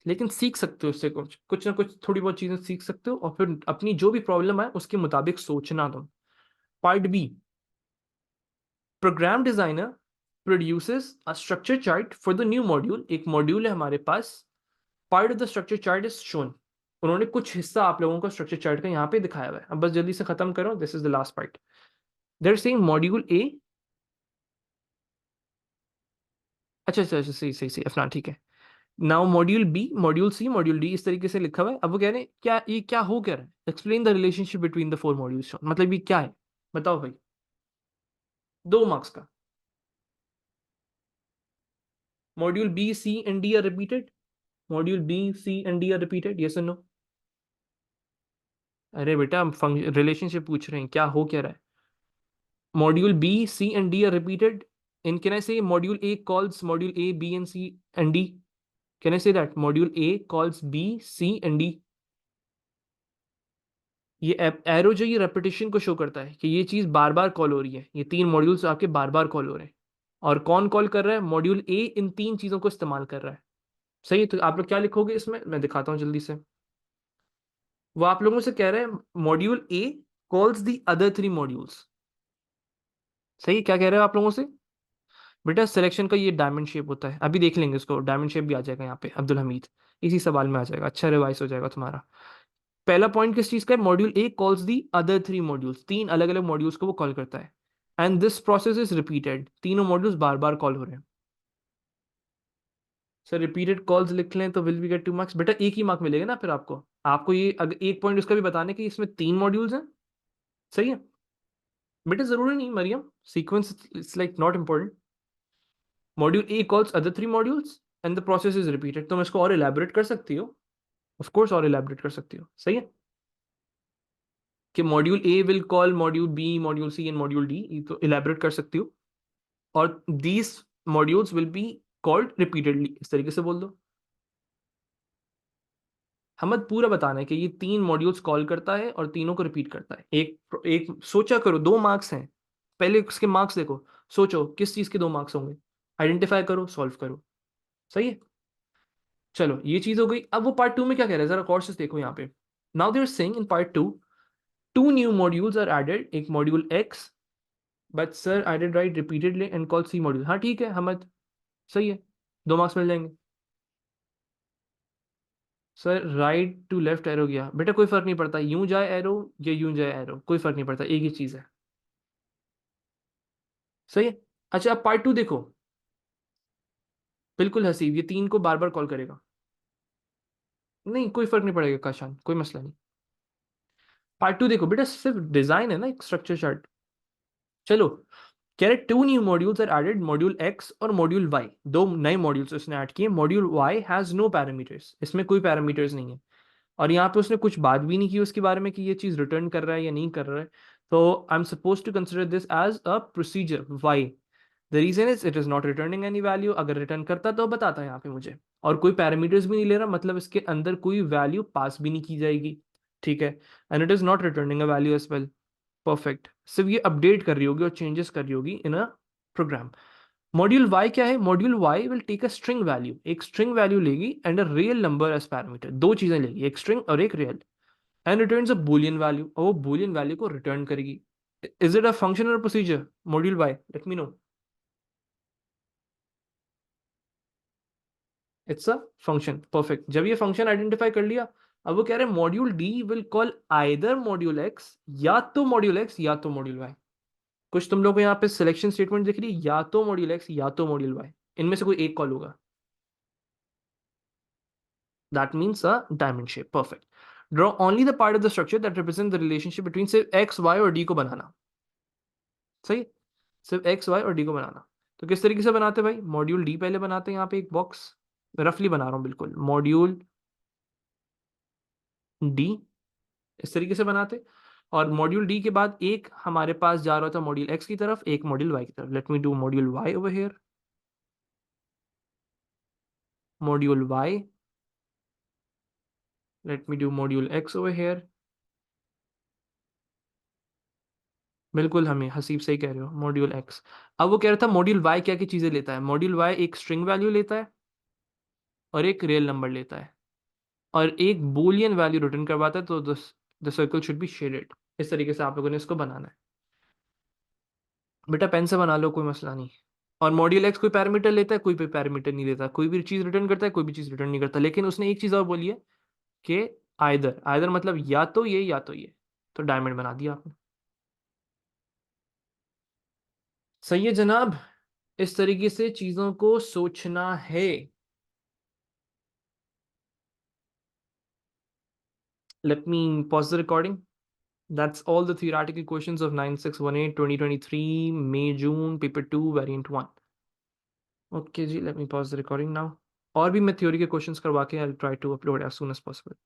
लेकिन सीख सकते हो उससे कुछ कुछ ना कुछ, थोड़ी बहुत चीजें सीख सकते हो और फिर अपनी जो भी प्रॉब्लम है उसके मुताबिक सोचना तुम। Part B, program designer produces a structure chart for the new module. एक मॉड्यूल है हमारे पास, part of the structure chart is shown. उन्होंने कुछ हिस्सा आप लोगों को स्ट्रक्चर चार्ट का यहाँ पे दिखाया हुआ है। अब बस जल्दी से खत्म करो, this is the last part. They're saying module A. अच्छा अच्छा अच्छा, सही सही सही अफनान, ठीक है। Now module B, module C, module D, इस तरीके से लिखा हुआ है। अब वो कह रहे हैं क्या ये क्या हो क्या रहा है, explain the relationship between the 4 modules, मतलब ये क्या है, बताओ भाई। 2 मार्क्स का। Module B C and D are repeated, module B C and D are repeated, yes और नो? अरे बेटा, हम रिलेशनशिप पूछ रहे हैं, क्या हो क्या रहा है? Module B C and D are repeated in, can I say module A calls module A B and C and D? Can I say that module A calls B C and D? ये arrow जो ये repetition को show करता है कि ये चीज बार बार call हो रही है, ये 3 मॉड्यूल्स आपके बार बार कॉल हो रहे हैं। और कौन कॉल कर रहा है? मॉड्यूल ए इन 3 चीजों को इस्तेमाल कर रहा है। सही है, तो आप लोग क्या लिखोगे इसमें, मैं दिखाता हूँ जल्दी से। वो आप लोगों से कह रहे हैं module A calls the other 3 modules. सही है, क्या कह रहे हो आप लोगों से? बेटा, सिलेक्शन का ये डायमंड शेप होता है, अभी देख लेंगे उसको, डायमंड शेप भी आ जाएगा यहाँ पे अब्दुल हमीद, इसी सवाल में आ जाएगा, अच्छा रिवाइज हो जाएगा तुम्हारा। पहला पॉइंट किस चीज का है? Module A calls the other 3 modules, 3 अलग अलग मॉड्यूल्स को वो कॉल करता है। And this process is repeated, तीनों मॉड्यूल्स बार बार कॉल हो रहे हैं। सर रिपीटेड कॉल्स लिख लें तो विल वी गेट 2 मार्क्स? बेटा एक ही मार्क मिलेगा ना फिर आपको, आपको ये अगर एक पॉइंट उसका भी बताने कि इसमें 3 मॉड्यूल्स हैं। सही है बेटा, जरूरी नहीं Mariam, sequence it's like not important. Module A calls other 3 modules and the process is repeated, तुम इसको और इलेबोरेट कर सकती हो, ऑफ कोर्स और इलेबोरेट कर सकती हो, सही है। कि module A will call module B, module C and module D, तो इलेबोरेट कर सकती हो। और these modules will be called repeatedly, इस तरीके से बोल दो। हमें पूरा बताना है कि ये 3 मॉड्यूल्स कॉल करता है और तीनों को रिपीट करता है। एक एक सोचा करो, 2 मार्क्स हैं, पहले उसके मार्क्स देखो, सोचो किस चीज के 2 मार्क्स होंगे, आइडेंटिफाई करो, सॉल्व करो। सही है, चलो ये चीज हो गई। अब वो पार्ट 2 में क्या कह रहे हैं, जरा कोर्सेज देखो यहाँ पे। Now they are saying in part 2, 2 new modules are added, एक module X, but sir I did write repeatedly and call C module. हाँ ठीक है हमद, सही है, 2 मार्क्स मिल जाएंगे। Sir right to left arrow गया, बेटा कोई फर्क नहीं पड़ता, यूं जाए एरो या यूं जाए एरो, कोई फर्क नहीं पड़ता, एक ही चीज है। सही है। अच्छा, अब पार्ट 2 देखो, बिल्कुल हसीब, ये 3 को बार बार कॉल करेगा। नहीं कोई फर्क नहीं पड़ेगा काशान, कोई मसला नहीं। पार्ट 2 देखो बेटा, सिर्फ डिजाइन है ना एक स्ट्रक्चर चार्ट। चलो, कह रहे 2 new modules are added, module X और मॉड्यूल वाई, 2 नए मॉड्यूल्स उसने ऐड किए। Module Y has no parameters, इसमें कोई पैरामीटर्स नहीं है। और यहाँ पे उसने कुछ बात भी नहीं की उसके बारे में कि ये चीज रिटर्न कर रहा है या नहीं कर रहा है। तो I am suppose to consider this as a procedure. Why? The reason is it is not returning any value. अगर रिटर्न करता तो बताता यहाँ पे मुझे, और कोई पैरामीटर्स भी नहीं ले रहा, मतलब इसके अंदर कोई वैल्यू पास भी नहीं की जाएगी, ठीक है। And it is not returning a value as well. Perfect. सिर्फ ये अपडेट कर रही होगी और चेंजेस कर रही होगी in a program. Module Y क्या है? Module Y will take a string value, एक स्ट्रिंग वैल्यू लेगी and a real number as parameter. दो चीजें लेगी, एक स्ट्रिंग और एक real, and returns a boolean value, और वो बूलियन वैल्यू को रिटर्न करेगी। इज इट अ फंक्शन और procedure? Module Y, let me know. It's a function. Perfect. जब ये फंक्शन आइडेंटिफाई कर लिया, अब वो कह रहे हैं module D will call either module x, या तो मॉड्यूल एक्स या तो मॉड्यूल वाई। कुछ तुम लोग को यहाँ पे सिलेक्शन स्टेटमेंट दिख रही है, या तो मॉड्यूल एक्स या तो मॉड्यूल वाई, इनमें से कोई एक कॉल होगा। That means a diamond shape. Perfect. Draw only the part of the structure that represent the relationship between सिर्फ एक्स वाई और डी को बनाना। सही। सिर्फ एक्स वाई और डी को बनाना। तो किस तरीके से बनाते हैं भाई? मॉड्यूल डी पहले बनाते हैं, यहाँ पे एक बॉक्स रफली बना रहा हूँ बिल्कुल, मॉड्यूल डी इस तरीके से बनाते। और मॉड्यूल डी के बाद एक हमारे पास जा रहा था मॉड्यूल एक्स की तरफ, एक मॉड्यूल वाई की तरफ। Let me do module Y over here, module Y, let me do module X over here. बिल्कुल, हमें हसीब सही कह रहे हो, मॉड्यूल एक्स। अब वो कह रहा था मॉड्यूल वाई क्या की चीजें लेता है? मॉड्यूल वाई एक स्ट्रिंग वैल्यू लेता है और एक रियल नंबर लेता है और एक बूलियन वैल्यू रिटर्न करवाता है। तो the circle should be shaded. इस तरीके से आप लोगों ने इसको बनाना है। बेटा पेन से बना लो, कोई मसला नहीं। और मॉड्यूल एक्स कोई पैरामीटर लेता है, कोई भी पैरामीटर नहीं लेता, कोई भी चीज रिटर्न करता है, कोई भी चीज रिटर्न नहीं करता। लेकिन उसने एक चीज और बोली है कि आइदर, आइदर मतलब या तो ये या तो ये। तो डायमंड बना दिया आपने। सही है जनाब। इस तरीके से चीजों को सोचना है। Let me pause the recording. That's all the theoretical questions of 9618 2023 May June paper 2 variant 1. Okay ji, let me pause the recording now. और भी मैं थ्योरी के क्वेश्चंस करवा के I'll try to upload as soon as possible.